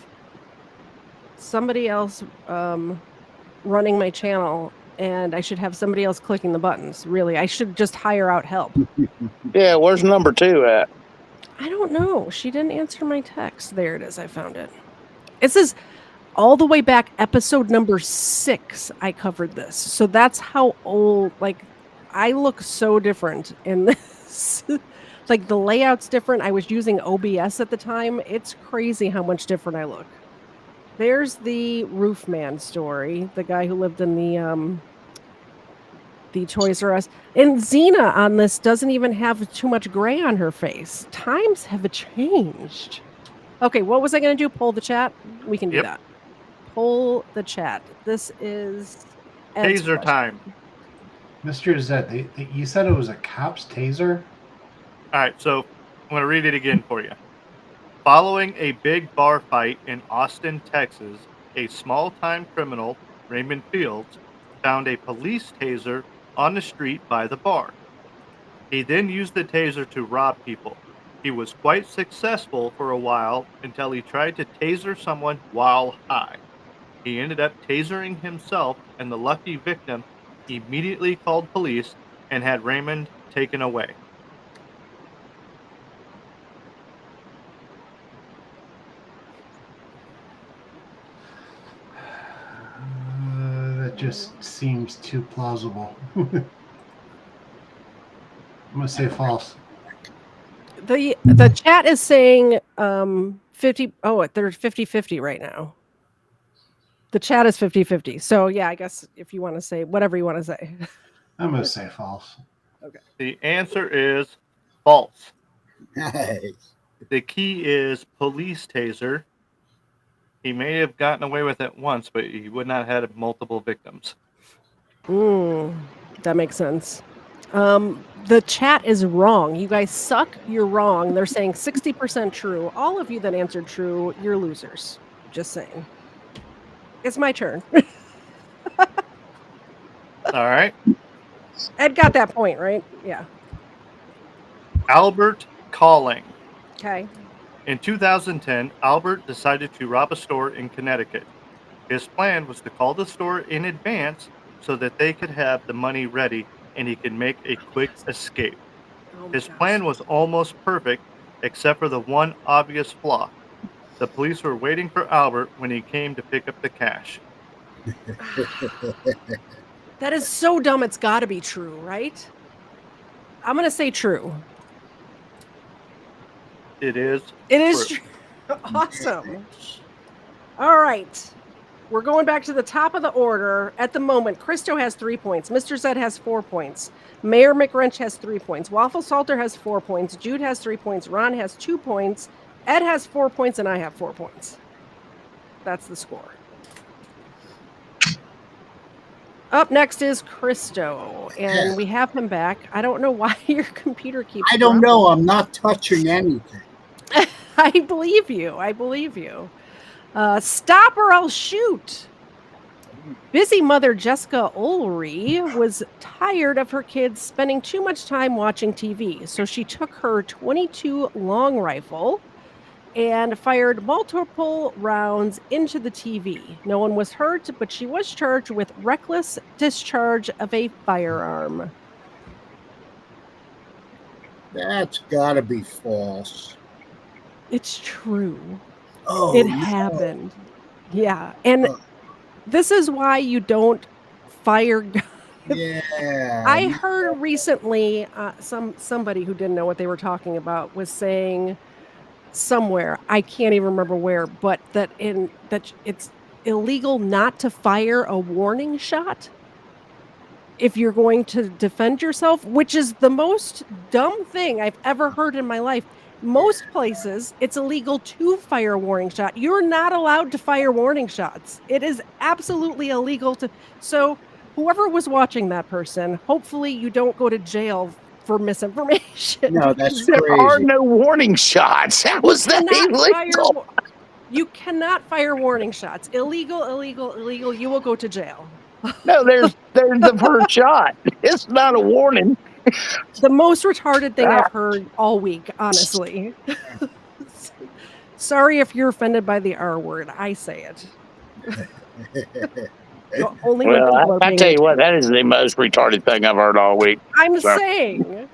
Speaker 2: somebody else running my channel and I should have somebody else clicking the buttons. Really, I should just hire out help.
Speaker 3: Yeah, where's number 2 at?
Speaker 2: I don't know. She didn't answer my text. There it is. I found it. It says all the way back, episode number 6, I covered this. So that's how old, like, I look so different in this. Like, the layout's different. I was using OBS at the time. It's crazy how much different I look. There's the Roofman story, the guy who lived in the Toys R Us. And Xena on this doesn't even have too much gray on her face. Times have changed. Okay, what was I going to do? Poll the chat? We can do that. Poll the chat. This is Ed's
Speaker 12: Taser
Speaker 2: question.
Speaker 12: time.
Speaker 13: Mr. Zed, you said it was a cop's taser?
Speaker 12: All right, so I'm going to read it again for you. Following a big bar fight in Austin, Texas, a small-time criminal, Raymond Fields, found a police taser on the street by the bar. He then used the taser to rob people. He was quite successful for a while until he tried to taser someone while high. He ended up tasering himself, and the lucky victim immediately called police and had Raymond taken away.
Speaker 13: That just seems too plausible. I'm gonna say false.
Speaker 2: The chat is saying 50. Oh, they're 50-50 right now. The chat is 50-50. So yeah, I guess if you want to say whatever you want to say.
Speaker 13: I'm gonna say false.
Speaker 2: Okay.
Speaker 12: The answer is false.
Speaker 8: Nice.
Speaker 12: The key is police taser. He may have gotten away with it once, but he would not have had multiple victims.
Speaker 2: That makes sense. The chat is wrong. You guys suck. You're wrong. They're saying 60% true. All of you that answered true, you're losers. Just saying. It's my turn.
Speaker 12: All right.
Speaker 2: Ed got that point, right? Yeah.
Speaker 12: Albert Calling.
Speaker 2: Okay.
Speaker 12: In 2010, Albert decided to rob a store in Connecticut. His plan was to call the store in advance so that they could have the money ready and he could make a quick escape. His plan was almost perfect, except for the one obvious flaw. The police were waiting for Albert when he came to pick up the cash.
Speaker 2: That is so dumb. It's got to be true, right? I'm going to say true.
Speaker 12: It is.
Speaker 2: It is true. Awesome. All right. We're going back to the top of the order. At the moment, Christo has 3 points. Mr. Zed has 4 points. Mayor McWrench has 3 points. Waffle Salter has 4 points. Jude has 3 points. Ron has 2 points. Ed has 4 points, and I have 4 points. That's the score. Up next is Christo, and we have him back. I don't know why your computer keeps.
Speaker 8: I don't know. I'm not touching anything.
Speaker 2: I believe you. I believe you. Stop or I'll shoot. Busy mother Jessica Ulrey was tired of her kids spending too much time watching TV, so she took her .22 long rifle and fired multiple rounds into the TV. No one was hurt, but she was charged with reckless discharge of a firearm.
Speaker 8: That's got to be false.
Speaker 2: It's true.
Speaker 8: Oh,
Speaker 2: it
Speaker 8: no.
Speaker 2: happened. Yeah, and this is why you don't fire guns.
Speaker 8: Yeah.
Speaker 2: I heard recently somebody who didn't know what they were talking about was saying somewhere, I can't even remember where, but that it's illegal not to fire a warning shot if you're going to defend yourself, which is the most dumb thing I've ever heard in my life. Most places, it's illegal to fire a warning shot. You're not allowed to fire warning shots. It is absolutely illegal to. So whoever was watching that person, hopefully you don't go to jail for misinformation.
Speaker 8: No, that's
Speaker 3: There
Speaker 8: crazy.
Speaker 3: are no warning shots. How was that illegal?
Speaker 2: You cannot fire warning shots. Illegal, illegal, illegal. You will go to jail.
Speaker 3: No, there's the first shot. It's not a warning.
Speaker 2: The most retarded thing I've heard all week, honestly. Sorry if you're offended by the R word. I say it. Only when
Speaker 3: Well,
Speaker 2: people are
Speaker 3: I
Speaker 2: paying
Speaker 3: tell you
Speaker 2: attention.
Speaker 3: what, that is the most retarded thing I've heard all week.
Speaker 2: I'm
Speaker 3: So,
Speaker 2: saying.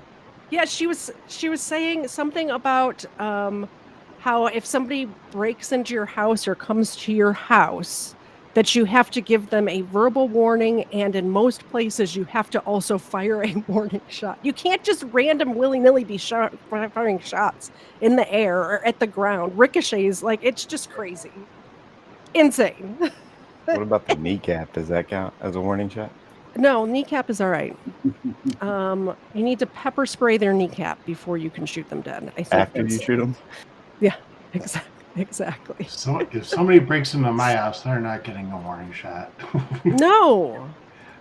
Speaker 2: Yeah, she was saying something about how if somebody breaks into your house or comes to your house, that you have to give them a verbal warning, and in most places you have to also fire a warning shot. You can't just random willy-nilly be firing shots in the air or at the ground. Ricochets, like, it's just crazy. Insane.
Speaker 10: What about the kneecap? Does that count as a warning shot?
Speaker 2: No, kneecap is all right. You need to pepper spray their kneecap before you can shoot them dead. I think
Speaker 10: After you
Speaker 2: that's
Speaker 10: shoot them?
Speaker 2: yeah, exactly.
Speaker 13: So if somebody breaks into my house, they're not getting a warning shot.
Speaker 2: No.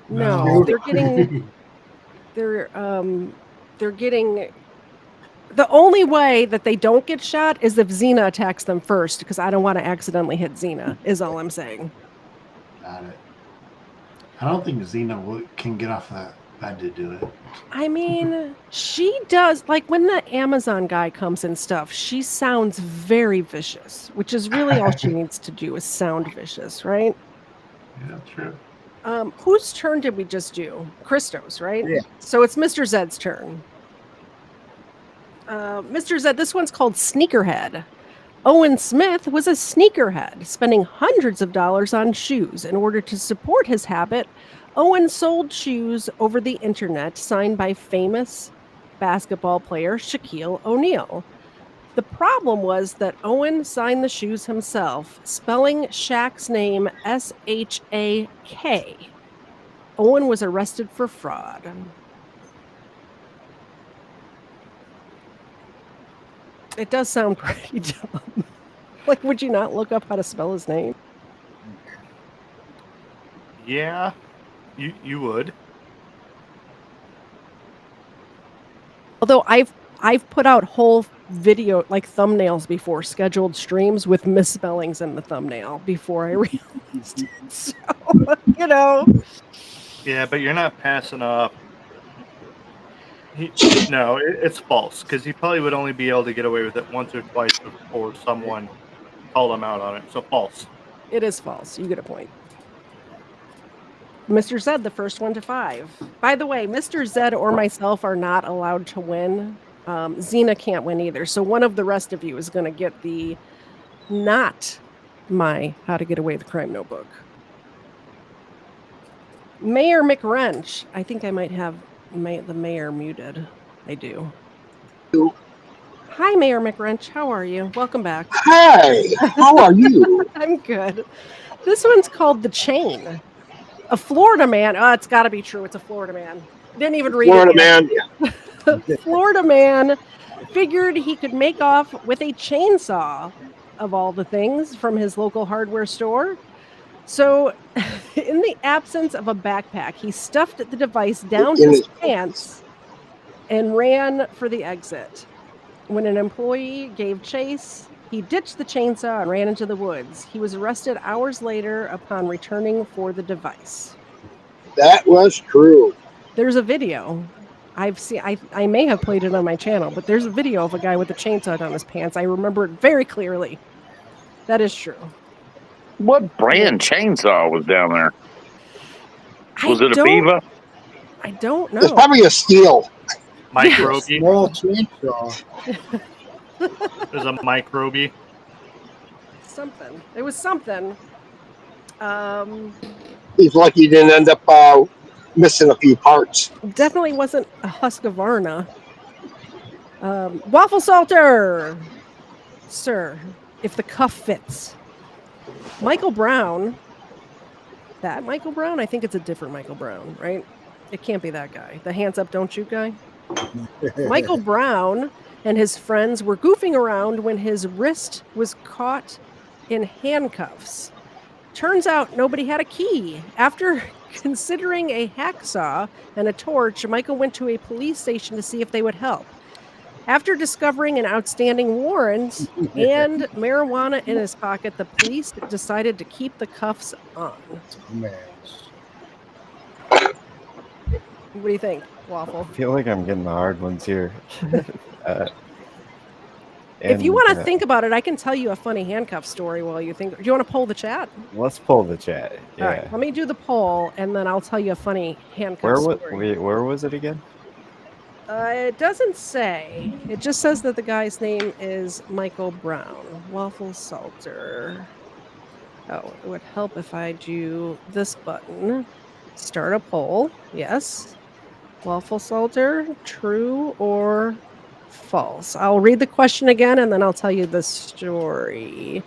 Speaker 13: No.
Speaker 2: They're getting the only way that they don't get shot is if Xena attacks them first, because I don't want to accidentally hit Xena, is all I'm saying.
Speaker 13: Got it. I don't think Xena can get off the bed to do it.
Speaker 2: I mean, she does, like, when the Amazon guy comes and stuff, she sounds very vicious, which is really all she needs to do is sound vicious, right?
Speaker 13: Yeah, true.
Speaker 2: Whose turn did we just do? Christo's, right?
Speaker 8: Yeah.
Speaker 2: So it's Mr. Zed's turn. Mr. Zed, this one's called Sneakerhead. Owen Smith was a sneakerhead, spending hundreds of dollars on shoes. In order to support his habit, Owen sold shoes over the internet signed by famous basketball player Shaquille O'Neal. The problem was that Owen signed the shoes himself, spelling Shaq's name S-H-A-K. Owen was arrested for fraud. It does sound pretty dumb. Like, would you not look up how to spell his name?
Speaker 12: Yeah, you would.
Speaker 2: Although I've put out whole video, like, thumbnails before, scheduled streams with misspellings in the thumbnail before I realized it. So, you know.
Speaker 12: Yeah, but you're not passing up. No, it's false, because he probably would only be able to get away with it once or twice before someone called him out on it. So false.
Speaker 2: It is false. You get a point. Mr. Zed, the first one to 5. By the way, Mr. Zed or myself are not allowed to win. Xena can't win either. So one of the rest of you is going to get the not my How to Get Away with Crime notebook. Mayor McWrench. I think I might have the mayor muted. I do. Hi, Mayor McWrench. How are you? Welcome back.
Speaker 9: Hi, how are you?
Speaker 2: I'm good. This one's called The Chain. A Florida man. Oh, it's got to be true. It's a Florida man. Didn't even read
Speaker 9: Florida
Speaker 2: it yet.
Speaker 9: man. Yeah.
Speaker 2: Florida man figured he could make off with a chainsaw, of all the things, from his local hardware store. So, in the absence of a backpack, he stuffed the device down his pants and ran for the exit. When an employee gave chase, he ditched the chainsaw and ran into the woods. He was arrested hours later upon returning for the device.
Speaker 9: That was true.
Speaker 2: There's a video. I've seen. I may have played it on my channel, but there's a video of a guy with a chainsaw down his pants. I remember it very clearly. That is true.
Speaker 3: What brand chainsaw was down there? Was it a Viva?
Speaker 2: I don't know.
Speaker 9: It's probably a steel.
Speaker 12: Microbe.
Speaker 8: Small chainsaw.
Speaker 12: There's a microbe.
Speaker 2: Something. It was something.
Speaker 9: He's lucky he didn't end up missing a few parts.
Speaker 2: Definitely wasn't a Husqvarna. Waffle Salter, sir, if the cuff fits. Michael Brown. That Michael Brown? I think it's a different Michael Brown, right? It can't be that guy. The hands up, don't shoot guy. Michael Brown and his friends were goofing around when his wrist was caught in handcuffs. Turns out nobody had a key. After considering a hacksaw and a torch, Michael went to a police station to see if they would help. After discovering an outstanding warrant and marijuana in his pocket, the police decided to keep the cuffs on.
Speaker 8: Man.
Speaker 2: What do you think, Waffle?
Speaker 10: I feel like I'm getting the hard ones here.
Speaker 2: If you
Speaker 10: And,
Speaker 2: want to think about it, I can tell you a funny handcuff story while you think. Do you want to poll the chat?
Speaker 10: let's pull the chat.
Speaker 2: All right,
Speaker 10: Yeah.
Speaker 2: let me do the poll, and then I'll tell you a funny handcuff
Speaker 10: Where
Speaker 2: story.
Speaker 10: where was it again?
Speaker 2: It doesn't say. It just says that the guy's name is Michael Brown. Waffle Salter. Oh, it would help if I do this button. Start a poll. Yes. Waffle Salter, true or false? I'll read the question again and then I'll tell you the story.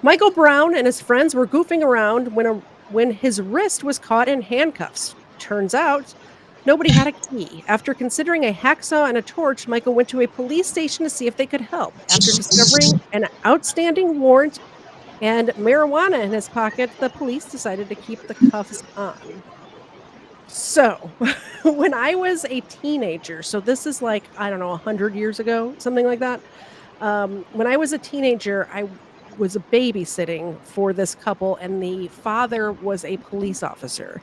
Speaker 2: Michael Brown and his friends were goofing around when his wrist was caught in handcuffs. Turns out nobody had a key. After considering a hacksaw and a torch, Michael went to a police station to see if they could help. After discovering an outstanding warrant and marijuana in his pocket, the police decided to keep the cuffs on. So, when I was a teenager, so this is like, I don't know, 100 years ago, something like that. When I was a teenager, I was babysitting for this couple, and the father was a police officer.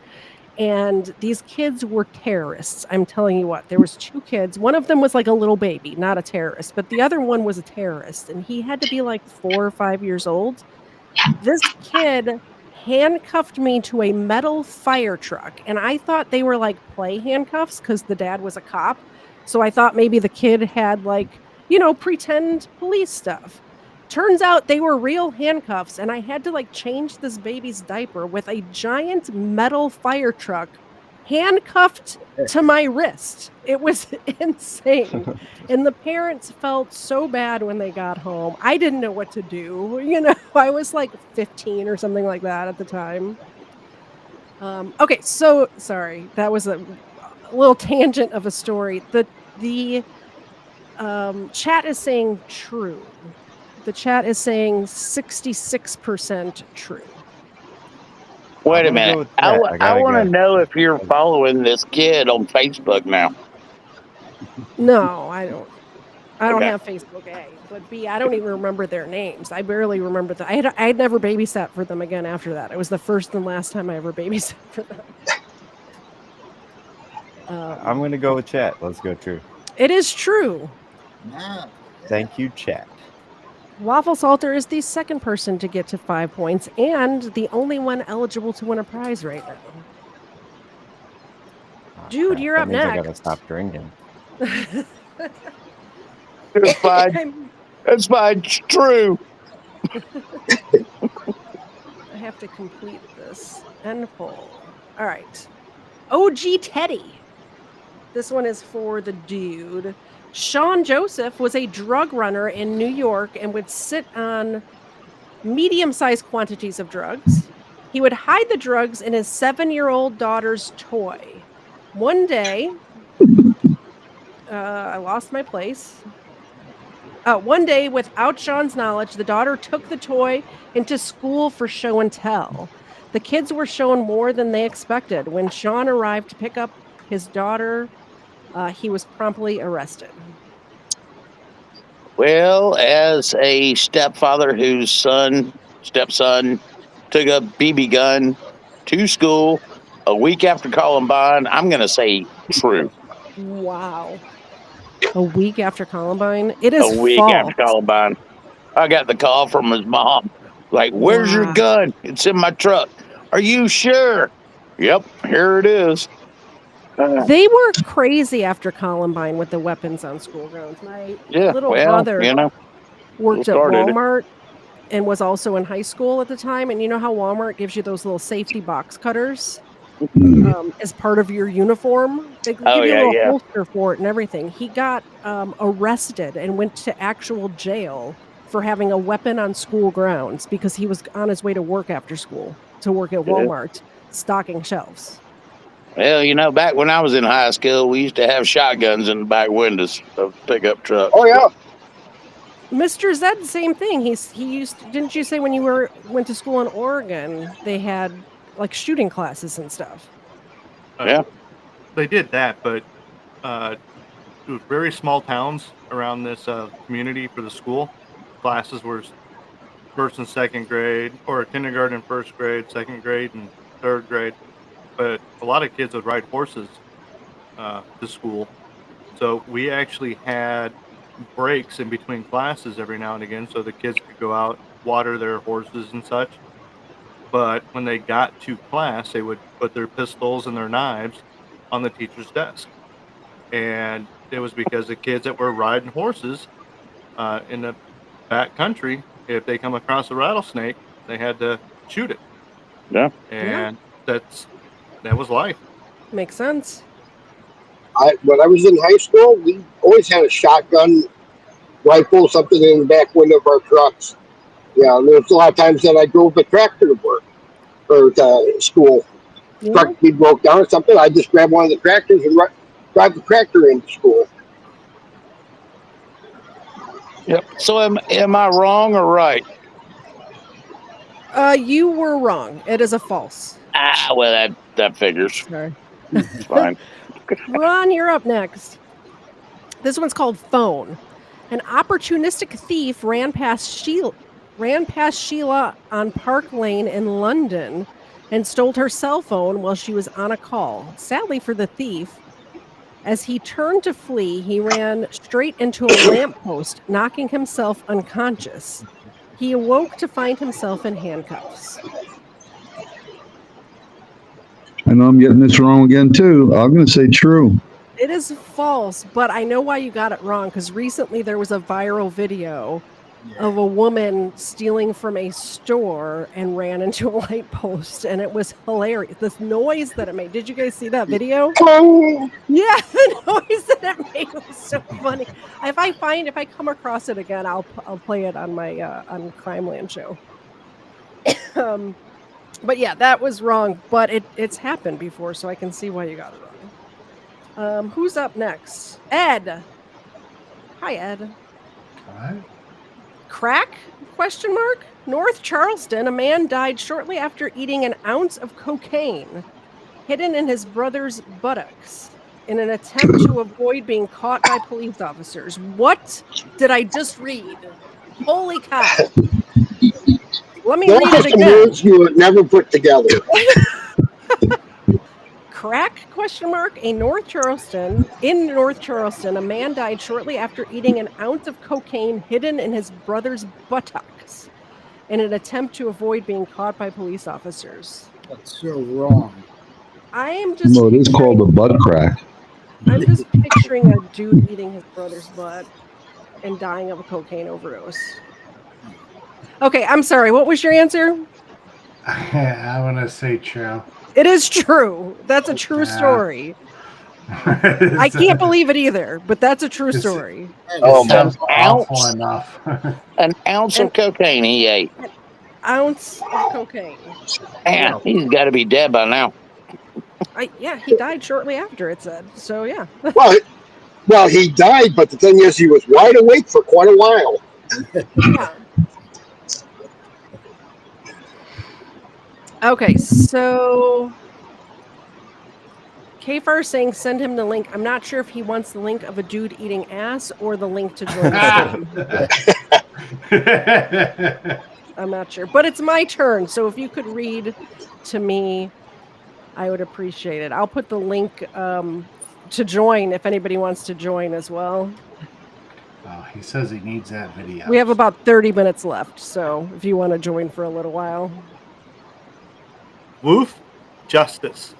Speaker 2: And these kids were terrorists. I'm telling you what, there was 2 kids. One of them was like a little baby, not a terrorist, but the other one was a terrorist, and he had to be like 4 or 5 years old. This kid handcuffed me to a metal fire truck, and I thought they were like play handcuffs because the dad was a cop. So I thought maybe the kid had like, pretend police stuff. Turns out they were real handcuffs, and I had to like change this baby's diaper with a giant metal fire truck handcuffed to my wrist. It was insane. And the parents felt so bad when they got home. I didn't know what to do. I was like 15 or something like that at the time. Okay, so sorry. That was a little tangent of a story. The chat is saying true. The chat is saying 66% true.
Speaker 3: Wait a minute. I want to know if you're following this kid on Facebook now.
Speaker 2: No, I don't. I don't
Speaker 3: Okay.
Speaker 2: have Facebook A, but B, I don't even remember their names. I barely remember I had never babysat for them again after that. It was the first and last time I ever babysat for them.
Speaker 10: I'm going to go with chat. Let's go true.
Speaker 2: It is true.
Speaker 10: Thank you, chat.
Speaker 2: Waffle Salter is the second person to get to 5 points and the only one eligible to win a prize right now. Dude, you're
Speaker 10: that
Speaker 2: up
Speaker 10: means
Speaker 2: next.
Speaker 10: I got to stop drinking.
Speaker 3: It's fine. It's fine. It's true.
Speaker 2: I have to complete this end poll. All right. OG Teddy. This one is for the dude. Sean Joseph was a drug runner in New York and would sit on medium-sized quantities of drugs. He would hide the drugs in his 7-year-old daughter's toy. One day, I lost my place. One day, without Sean's knowledge, the daughter took the toy into school for show and tell. The kids were shown more than they expected. When Sean arrived to pick up his daughter, he was promptly arrested.
Speaker 3: Well, as a stepfather whose stepson took a BB gun to school a week after Columbine, I'm going to say true.
Speaker 2: Wow. A week after Columbine? It is
Speaker 3: a week
Speaker 2: false.
Speaker 3: after Columbine. I got the call from his mom. Like, where's your gun? It's in my truck. Are you sure? Yep, here it is.
Speaker 2: They were crazy after Columbine with the weapons on school grounds. My little brother worked at Walmart and was also in high school at the time. And you know how Walmart gives you those little safety box cutters as part of your uniform? They give you a little holster for it and everything. He got arrested and went to actual jail for having a weapon on school grounds because he was on his way to work after school to work at Walmart stocking shelves.
Speaker 3: Well, back when I was in high school, we used to have shotguns in the back windows of pickup trucks.
Speaker 9: Oh, yeah.
Speaker 2: Mr. Zed, same thing. He used. Didn't you say when you went to school in Oregon, they had like shooting classes and stuff?
Speaker 3: Yeah,
Speaker 12: they did that, but it was very small towns around this community for the school. Classes were first and second grade, or kindergarten, first grade, second grade, and third grade. But a lot of kids would ride horses to school. So we actually had breaks in between classes every now and again so the kids could go out, water their horses and such. But when they got to class, they would put their pistols and their knives on the teacher's desk. And it was because the kids that were riding horses in the back country, if they come across a rattlesnake, they had to shoot it.
Speaker 3: Yeah.
Speaker 12: And that was life.
Speaker 2: Makes sense.
Speaker 9: When I was in high school, we always had a shotgun, rifle, something in the back window of our trucks. Yeah, and there was a lot of times that I drove a tractor to work or to school.
Speaker 2: Yeah.
Speaker 9: Truck be broke down or something, I just grab one of the tractors and drive the tractor into school.
Speaker 3: Yep. So am I wrong or right?
Speaker 2: You were wrong. It is a false.
Speaker 3: Well, that figures.
Speaker 2: Sorry.
Speaker 3: It's fine.
Speaker 2: Ron, you're up next. This one's called Phone. An opportunistic thief ran past Sheila on Park Lane in London and stole her cell phone while she was on a call. Sadly for the thief, as he turned to flee, he ran straight into a lamppost, knocking himself unconscious. He awoke to find himself in handcuffs.
Speaker 11: I know I'm getting this wrong again, too. I'm going to say true.
Speaker 2: It is false, but I know why you got it wrong, because recently there was a viral video of a woman stealing from a store and ran into a light post, and it was hilarious. This noise that it made. Did you guys see that video? Yeah, the noise that it made was so funny. If I come across it again, I'll play it on my on Crimeland show. But yeah, that was wrong. But it's happened before, so I can see why you got it wrong. Who's up next? Ed. Hi, Ed.
Speaker 13: Hi.
Speaker 2: Crack? ? North Charleston, a man died shortly after eating an ounce of cocaine hidden in his brother's buttocks in an attempt to avoid being caught by police officers. What did I just read? Holy cow. Let me read it again.
Speaker 9: Words you would never put together.
Speaker 2: Crack? In North Charleston, a man died shortly after eating an ounce of cocaine hidden in his brother's buttocks in an attempt to avoid being caught by police officers.
Speaker 8: That's so wrong.
Speaker 2: I am just.
Speaker 11: No, it is called a butt crack.
Speaker 2: I'm just picturing a dude eating his brother's butt and dying of a cocaine overdose. Okay, I'm sorry. What was your answer?
Speaker 13: I'm going to say true.
Speaker 2: It is true. That's a true story. I can't believe it either, but that's a true story.
Speaker 3: Oh,
Speaker 13: Sounds
Speaker 3: an
Speaker 13: awful
Speaker 3: ounce.
Speaker 13: enough.
Speaker 3: An ounce of cocaine he ate.
Speaker 2: An ounce of cocaine.
Speaker 3: Man, he's got to be dead by now.
Speaker 2: Yeah, he died shortly after, it said. So, yeah.
Speaker 9: Well, he died, but the thing is, he was wide awake for quite a while.
Speaker 2: Yeah. Okay, so Kfar saying send him the link. I'm not sure if he wants the link of a dude eating ass or the link to join the stream. I'm not sure, but it's my turn. So if you could read to me, I would appreciate it. I'll put the link to join if anybody wants to join as well.
Speaker 13: Oh, he says he needs that video.
Speaker 2: We have about 30 minutes left, so if you want to join for a little while.
Speaker 12: Woof, justice.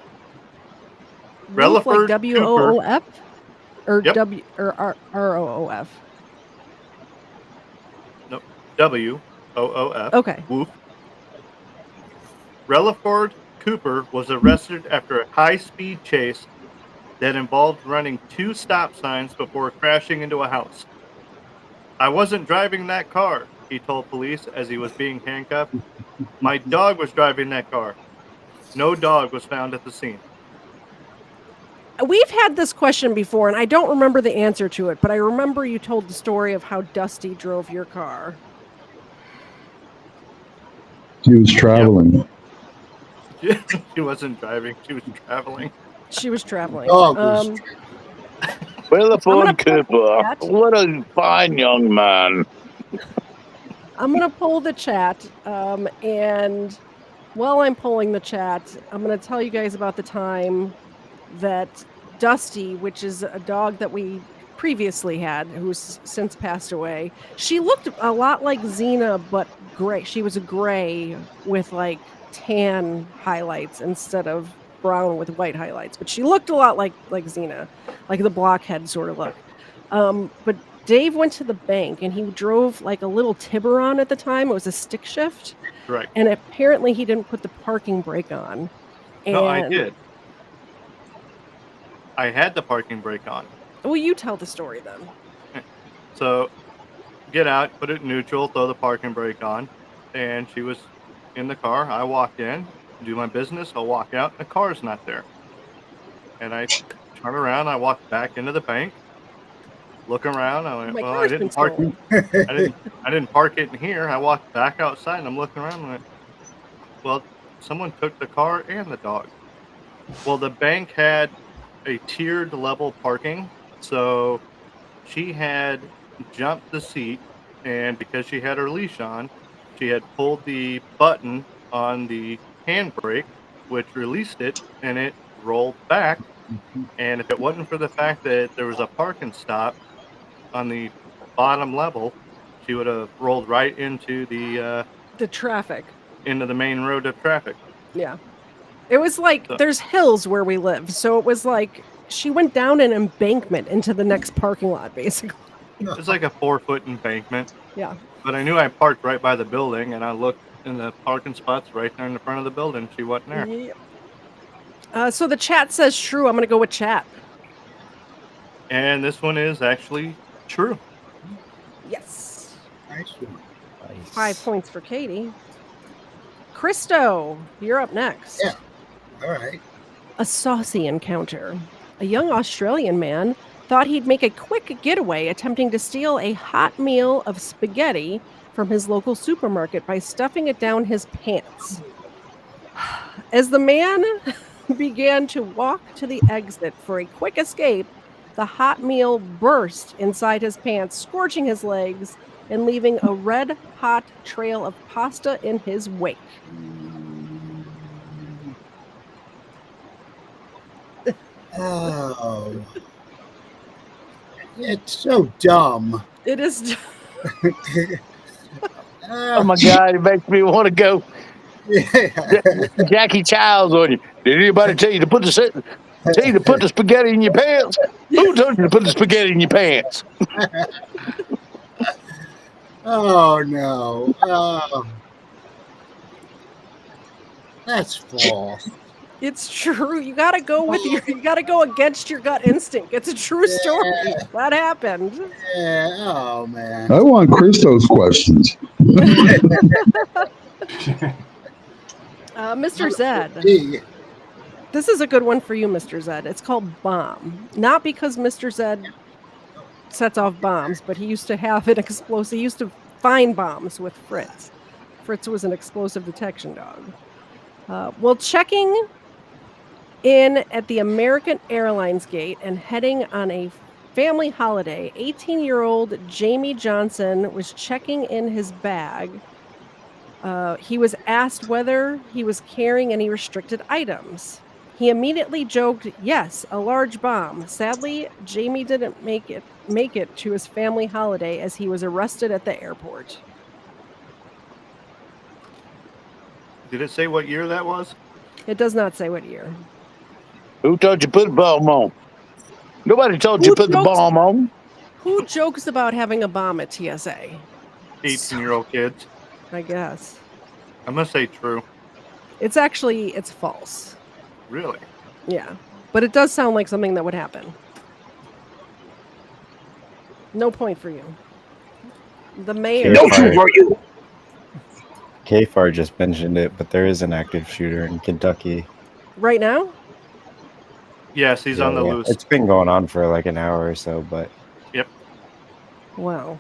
Speaker 2: Woof, like
Speaker 12: Relaford
Speaker 2: WOOF? Or
Speaker 12: Yep.
Speaker 2: W or ROOF?
Speaker 12: No, WOOF.
Speaker 2: Okay.
Speaker 12: Woof. Relaford Cooper was arrested after a high-speed chase that involved running 2 stop signs before crashing into a house. I wasn't driving that car, he told police as he was being handcuffed. My dog was driving that car. No dog was found at the scene.
Speaker 2: We've had this question before, and I don't remember the answer to it, but I remember you told the story of how Dusty drove your car.
Speaker 11: He was traveling.
Speaker 12: She wasn't driving, she was traveling.
Speaker 2: She was traveling.
Speaker 3: Relaford Cooper, what a fine young man.
Speaker 2: I'm going to pull the chat, and while I'm pulling the chat, I'm going to tell you guys about the time that Dusty, which is a dog that we previously had, who's since passed away. She looked a lot like Xena, but gray. She was a gray with like tan highlights instead of brown with white highlights. But she looked a lot like Xena, like the blockhead sort of look. But Dave went to the bank and he drove like a little Tiburon at the time. It was a stick shift.
Speaker 12: Right.
Speaker 2: And apparently he didn't put the parking brake on.
Speaker 12: No, I
Speaker 2: And
Speaker 12: did. I had the parking brake on.
Speaker 2: well, you tell the story then.
Speaker 12: So, get out, put it in neutral, throw the parking brake on, and she was in the car. I walked in, do my business, I'll walk out, and the car's not there. And I turn around, I walk back into the bank, look around, I went,
Speaker 2: My
Speaker 12: well, I
Speaker 2: car's
Speaker 12: didn't
Speaker 2: been
Speaker 12: park
Speaker 2: stolen.
Speaker 12: I didn't park it in here. I walked back outside and I'm looking around and went, well, someone took the car and the dog. Well, the bank had a tiered level parking, so she had jumped the seat, and because she had her leash on, she had pulled the button on the handbrake, which released it, and it rolled back. And if it wasn't for the fact that there was a parking stop on the bottom level, she would have rolled right into the
Speaker 2: traffic.
Speaker 12: into the main road of traffic.
Speaker 2: Yeah. It was like
Speaker 12: So-
Speaker 2: there's hills where we live. So it was like she went down an embankment into the next parking lot, basically.
Speaker 12: It's like a 4-foot embankment.
Speaker 2: Yeah.
Speaker 12: But I knew I parked right by the building, and I looked in the parking spots right there in the front of the building. She wasn't there.
Speaker 2: Yep. So the chat says true. I'm going to go with chat.
Speaker 12: And this one is actually true.
Speaker 2: Yes.
Speaker 8: Nice one.
Speaker 2: 5 points for Katie. Christo, you're up next.
Speaker 8: Yeah. All right.
Speaker 2: A saucy encounter. A young Australian man thought he'd make a quick getaway attempting to steal a hot meal of spaghetti from his local supermarket by stuffing it down his pants. As the man began to walk to the exit for a quick escape, the hot meal burst inside his pants, scorching his legs and leaving a red-hot trail of pasta in his wake.
Speaker 8: Oh. It's so dumb.
Speaker 2: It is.
Speaker 3: Oh my God, it makes me want to go. Jackie Childs on you. Did anybody tell you to put the spaghetti in your pants? Who told you to put the spaghetti in your pants?
Speaker 8: Oh no. Oh. That's false.
Speaker 2: It's true. You gotta go with you gotta go against your gut instinct. It's a true story. That happened.
Speaker 8: Yeah. Oh man.
Speaker 11: I want Christo's questions.
Speaker 2: Mr. Zed. This is a good one for you, Mr. Zed. It's called Bomb. Not because Mr. Zed sets off bombs, but he used to have an explosive. He used to find bombs with Fritz. Fritz was an explosive detection dog. While checking in at the American Airlines gate and heading on a family holiday, 18-year-old Jamie Johnson was checking in his bag. He was asked whether he was carrying any restricted items. He immediately joked, "Yes, a large bomb." Sadly, Jamie didn't make it to his family holiday as he was arrested at the airport.
Speaker 12: Did it say what year that was?
Speaker 2: It does not say what year.
Speaker 3: Who told you to put the bomb on? Nobody told you to put the bomb on.
Speaker 2: Who jokes about having a bomb at TSA?
Speaker 12: 18-year-old kids.
Speaker 2: I guess.
Speaker 12: I'm going to say true.
Speaker 2: It's false.
Speaker 12: Really?
Speaker 2: Yeah. But it does sound like something that would happen. No point for you. The mayor.
Speaker 10: No point for you. KFAR just mentioned it, but there is an active shooter in Kentucky.
Speaker 2: Right now?
Speaker 12: Yes, he's on the loose.
Speaker 10: It's been going on for like an hour or so, but...
Speaker 12: Yep.
Speaker 2: Wow.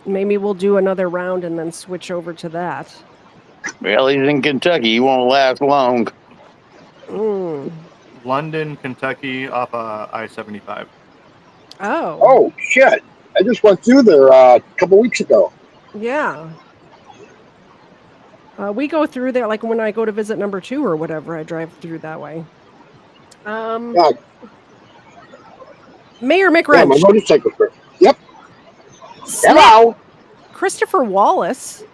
Speaker 2: Maybe we'll do another round and then switch over to that.
Speaker 3: Well, he's in Kentucky. He won't last long.
Speaker 12: London, Kentucky, off I-75.
Speaker 2: Oh.
Speaker 9: Oh, shit. I just went through there a couple weeks ago.
Speaker 2: Yeah. We go through there, like when I go to visit number 2 or whatever, I drive through that way. Mayor
Speaker 9: Yeah, my
Speaker 2: McWrench.
Speaker 9: motorcycle trip. Yep. Hello.
Speaker 2: Christopher Wallace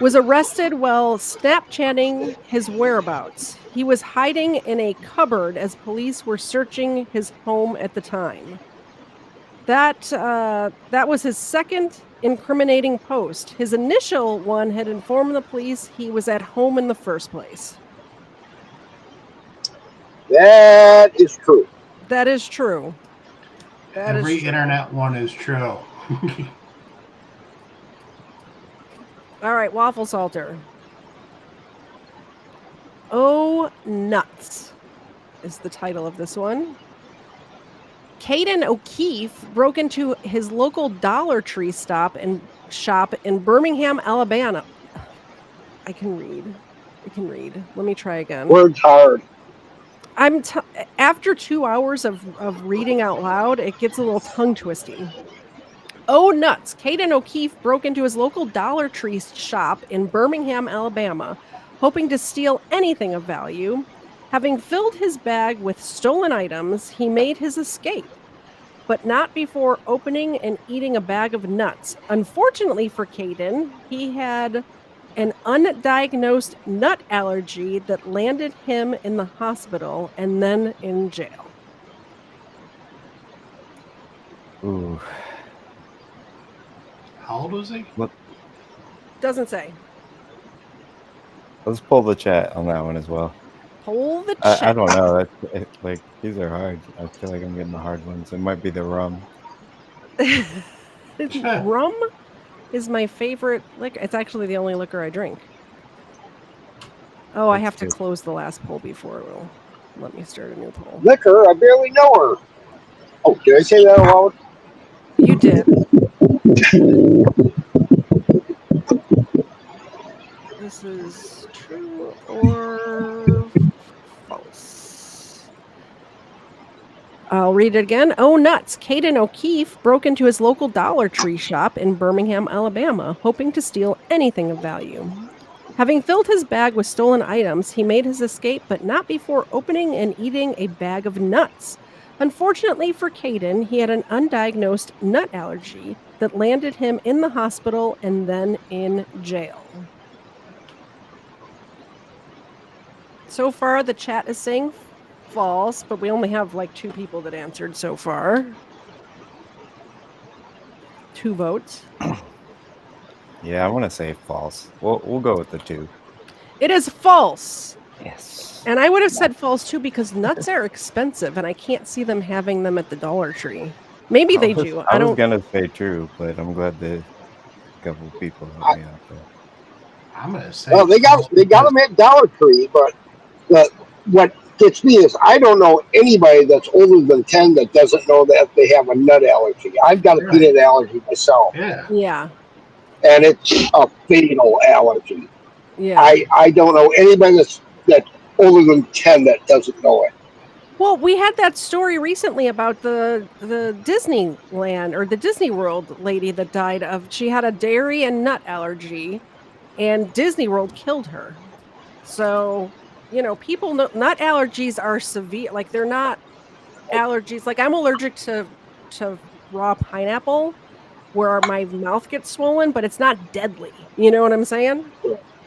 Speaker 2: was arrested while Snapchatting his whereabouts. He was hiding in a cupboard as police were searching his home at the time. That was his second incriminating post. His initial one had informed the police he was at home in the first place.
Speaker 9: That is true.
Speaker 2: That is true.
Speaker 13: Every internet one is true.
Speaker 2: All right, Waffle Salter. Oh, nuts is the title of this one. Caden O'Keefe broke into his local Dollar Tree shop in Birmingham, Alabama. I can read. Let me try again.
Speaker 9: Words hard.
Speaker 2: After 2 hours of reading out loud, it gets a little tongue twisty. Oh, nuts. Caden O'Keefe broke into his local Dollar Tree shop in Birmingham, Alabama, hoping to steal anything of value. Having filled his bag with stolen items, he made his escape, but not before opening and eating a bag of nuts. Unfortunately for Caden, he had an undiagnosed nut allergy that landed him in the hospital and then in jail.
Speaker 10: Ooh.
Speaker 13: How old was he?
Speaker 2: Doesn't say.
Speaker 10: Let's pull the chat on that one as well.
Speaker 2: Pull the chat.
Speaker 10: I don't know. Like these are hard. I feel like I'm getting the hard ones. It might be the rum.
Speaker 2: Rum is my favorite liquor. It's actually the only liquor I drink. Oh, I have to close the last poll before it will let me start a new poll.
Speaker 9: Liquor, I barely know her. Oh, did I say that aloud?
Speaker 2: You did. This is true or false. I'll read it again. Oh, nuts. Caden O'Keefe broke into his local Dollar Tree shop in Birmingham, Alabama, hoping to steal anything of value. Having filled his bag with stolen items, he made his escape, but not before opening and eating a bag of nuts. Unfortunately for Caden, he had an undiagnosed nut allergy that landed him in the hospital and then in jail. So far, the chat is saying false, but we only have like 2 people that answered so far. 2 votes.
Speaker 10: Yeah, I want to say false. We'll go with the 2.
Speaker 2: It is false.
Speaker 10: Yes.
Speaker 2: And I would have said false too because nuts are expensive, and I can't see them having them at the Dollar Tree. Maybe they do.
Speaker 10: I was gonna say true, but I'm glad that a couple of people helped me out there.
Speaker 13: I'm gonna say.
Speaker 9: Well, they got them at Dollar Tree, but what gets me is I don't know anybody that's older than 10 that doesn't know that they have a nut allergy. I've got a peanut allergy myself.
Speaker 2: Yeah.
Speaker 9: And it's a fatal allergy.
Speaker 2: Yeah.
Speaker 9: I don't know anybody that's older than 10 that doesn't know it.
Speaker 2: Well, we had that story recently about the Disneyland or the Disney World lady that died of, she had a dairy and nut allergy, and Disney World killed her. So, people know nut allergies are severe. Like, they're not allergies. Like, I'm allergic to raw pineapple where my mouth gets swollen, but it's not deadly. You know what I'm saying?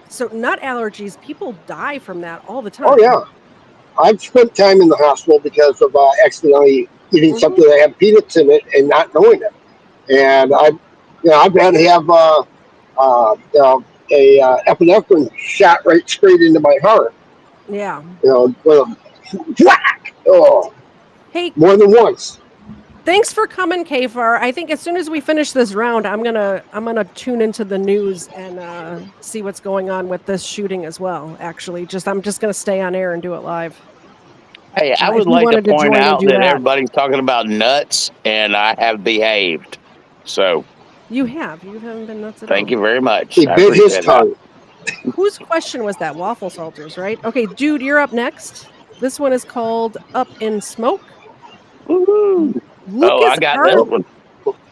Speaker 2: So nut allergies, people die from that all the time.
Speaker 9: Oh, yeah. I've spent time in the hospital because of accidentally eating something that had peanuts in it and not knowing it. And I've had to have a epinephrine shot straight into my heart.
Speaker 2: Yeah.
Speaker 9: With a whack. Oh.
Speaker 2: Hey.
Speaker 9: More than once.
Speaker 2: Thanks for coming, Kfar. I think as soon as we finish this round, I'm gonna tune into the news and see what's going on with this shooting as well. Actually, I'm just gonna stay on air and do it live.
Speaker 3: Hey, I would like to point out that everybody's talking about nuts, and I have behaved. So
Speaker 2: you haven't been nuts at all.
Speaker 3: Thank you very much.
Speaker 9: He bit his tongue.
Speaker 2: Whose question was that? Waffle Salters, right? Okay, dude, you're up next. This one is called Up in Smoke.
Speaker 3: Woo-hoo. I got that one.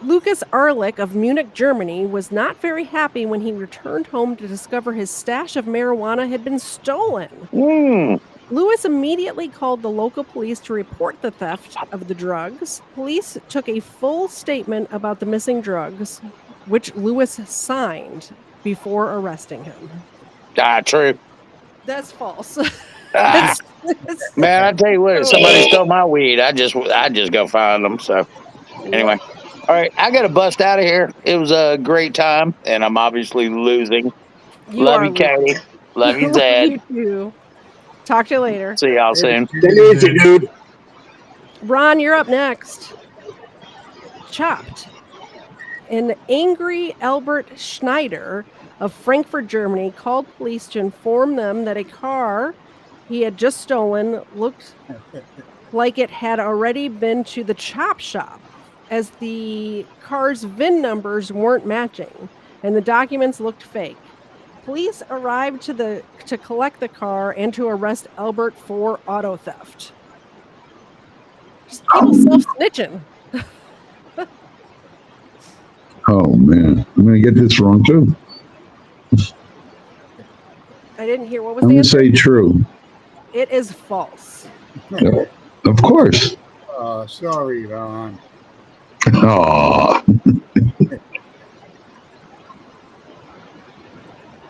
Speaker 2: Lucas Ehrlich of Munich, Germany, was not very happy when he returned home to discover his stash of marijuana had been stolen. Lewis immediately called the local police to report the theft of the drugs. Police took a full statement about the missing drugs, which Lewis signed before arresting him.
Speaker 3: True.
Speaker 2: That's false.
Speaker 3: Ah, man, I tell you what, if somebody stole my weed, I just go find them. So anyway, all right, I got to bust out of here. It was a great time, and I'm obviously losing.
Speaker 2: You
Speaker 3: Love
Speaker 2: are
Speaker 3: you, Katie.
Speaker 2: losing.
Speaker 3: Love you,
Speaker 2: Love
Speaker 3: Zed.
Speaker 2: you too. Talk to you later.
Speaker 3: See y'all soon.
Speaker 9: Take it easy, dude.
Speaker 2: Ron, you're up next. Chopped. An angry Albert Schneider of Frankfurt, Germany, called police to inform them that a car he had just stolen looked like it had already been to the chop shop, as the car's VIN numbers weren't matching and the documents looked fake. Police arrived to collect the car and to arrest Albert for auto theft. Just people self-snitching.
Speaker 11: Oh man, I'm gonna get this wrong too.
Speaker 2: I didn't hear what was
Speaker 11: I'm
Speaker 2: the
Speaker 11: gonna
Speaker 2: answer.
Speaker 11: say true.
Speaker 2: It is false.
Speaker 11: Yeah, of course.
Speaker 8: Sorry, Ron.
Speaker 11: Oh,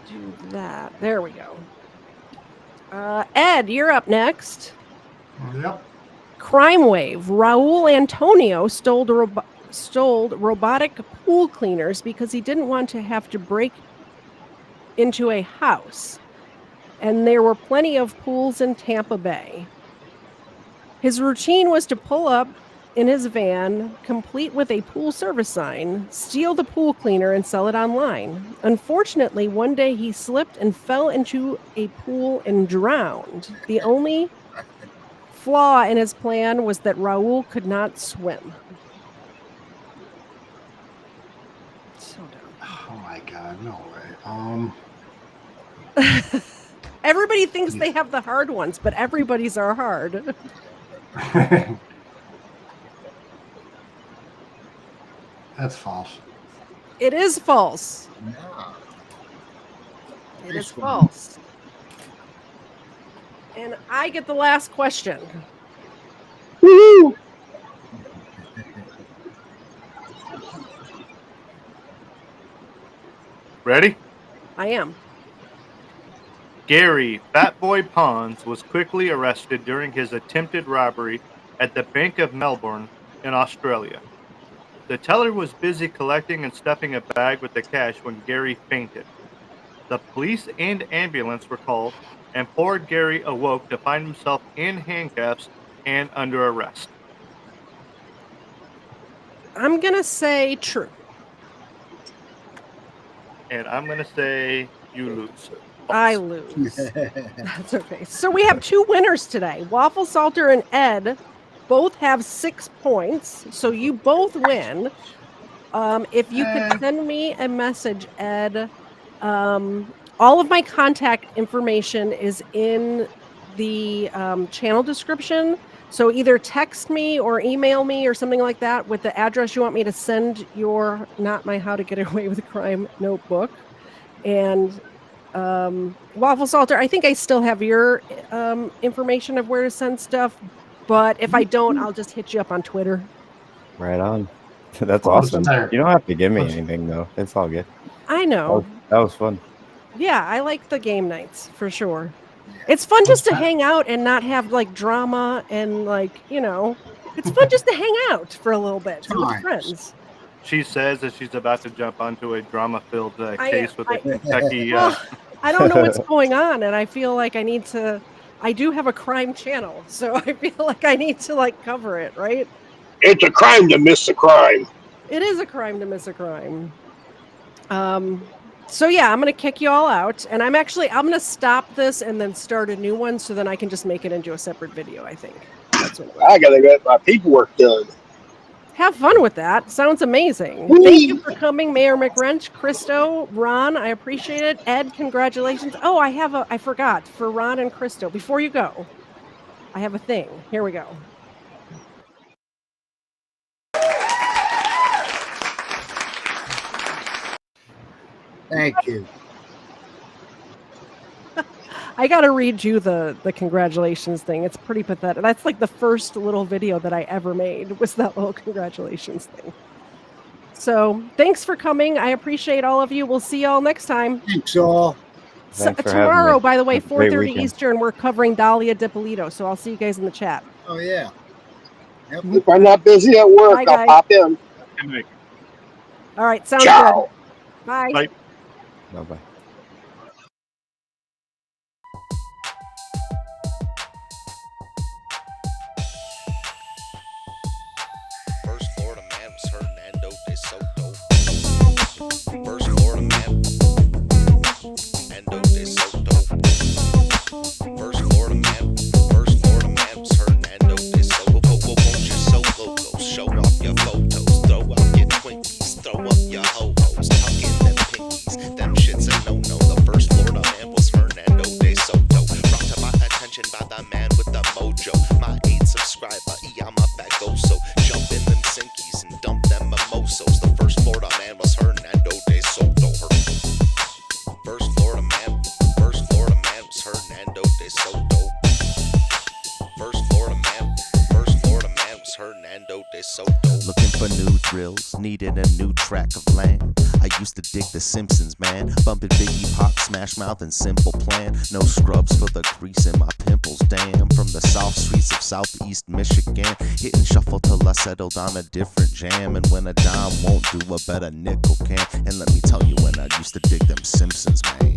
Speaker 2: Do that. There we go. Ed, you're up next.
Speaker 13: Yep.
Speaker 2: Crime wave. Raul Antonio stole robotic pool cleaners because he didn't want to have to break into a house. And there were plenty of pools in Tampa Bay. His routine was to pull up in his van, complete with a pool service sign, steal the pool cleaner, and sell it online. Unfortunately, one day he slipped and fell into a pool and drowned. The only flaw in his plan was that Raul could not swim. So dumb.
Speaker 13: Oh my God, no way.
Speaker 2: Everybody thinks they have the hard ones, but everybody's are hard.
Speaker 13: That's false.
Speaker 2: It is false. It is false. And I get the last question.
Speaker 9: Woo!
Speaker 12: Ready?
Speaker 2: I am.
Speaker 12: Gary Fat Boy Pons was quickly arrested during his attempted robbery at the Bank of Melbourne in Australia. The teller was busy collecting and stuffing a bag with the cash when Gary fainted. The police and ambulance were called, and poor Gary awoke to find himself in handcuffs and under arrest.
Speaker 2: I'm going to say true.
Speaker 12: And I'm going to say you lose.
Speaker 2: I lose. That's okay. So we have two winners today. Waffle Salter and Ed both have 6 points. So you both win. If you could send me a message, Ed, all of my contact information is in the channel description. So either text me or email me or something like that with the address you want me to send your Not My How to Get Away with Crime notebook. And Waffle Salter, I think I still have your information of where to send stuff. But if I don't, I'll just hit you up on Twitter.
Speaker 10: Right on. That's awesome. You don't have to give me anything, though. It's all good.
Speaker 2: I know.
Speaker 10: That was fun.
Speaker 2: Yeah, I like the game nights for sure. It's fun just to hang out and not have like drama and like, you know, it's fun just to hang out for a little bit with friends.
Speaker 12: She says that she's about to jump onto a drama-filled case with a Kentucky.
Speaker 2: Well, I don't know what's going on, and I feel like I need to. I do have a crime channel, so I feel like I need to like cover it, right?
Speaker 9: It's a crime to miss a crime.
Speaker 2: It is a crime to miss a crime. So yeah, I'm gonna kick you all out, and I'm gonna stop this and then start a new one, so then I can just make it into a separate video. I think that's what
Speaker 9: I gotta get my paperwork done.
Speaker 2: Have fun with that. Sounds amazing. Thank you for coming, Mayor McWrench, Christo, Ron. I appreciate it. Ed, congratulations. Oh, I forgot for Ron and Christo. Before you go, I have a thing. Here we go.
Speaker 8: Thank you.
Speaker 2: I gotta read you the congratulations thing. It's pretty pathetic. That's like the first little video that I ever made was that little congratulations thing. So thanks for coming. I appreciate all of you. We'll see y'all next time.
Speaker 8: Thanks all.
Speaker 10: Thanks for having
Speaker 2: Tomorrow,
Speaker 10: me.
Speaker 2: by the way,
Speaker 10: Have a great
Speaker 2: 4:30
Speaker 10: weekend.
Speaker 2: Eastern, we're covering Dahlia Dipolito. So I'll see you guys in the chat.
Speaker 8: Oh yeah. Yep.
Speaker 9: If I'm not busy at work,
Speaker 2: Bye,
Speaker 9: I'll
Speaker 2: guys.
Speaker 9: pop in.
Speaker 2: All right, sounds
Speaker 9: Ciao.
Speaker 2: good. Bye.
Speaker 12: Bye.
Speaker 10: Bye-bye.
Speaker 1: First Florida man was Hernando de Soto. First Florida man, Hernando de Soto. First Florida man was Hernando de Soto. Won't you so loco? Show off your photos, throw out your Twinkies, throw up your ho-hos, tuck in them pinkies. Them shits a no-no. The first Florida man was Hernando de Soto. Brought to my attention by the man with the mojo. My 8th subscriber, I'm a bagoso. Jump in them sinkies and dump them mimosos. The first Florida man was Hernando de Soto. First Florida man was Hernando de Soto. First Florida man was Hernando de Soto. Looking for new drills, needed a new track of land. I used to dig the Simpsons, man. Bumping Biggie, Pac, Smash Mouth, and Simple Plan. No scrubs for the crease in my pimples, damn. From the south streets of southeast Michigan, hitting shuffle till I settled on a different jam. And when a dime won't do, a better nickel can. And let me tell you, when I used to dig them Simpsons, man.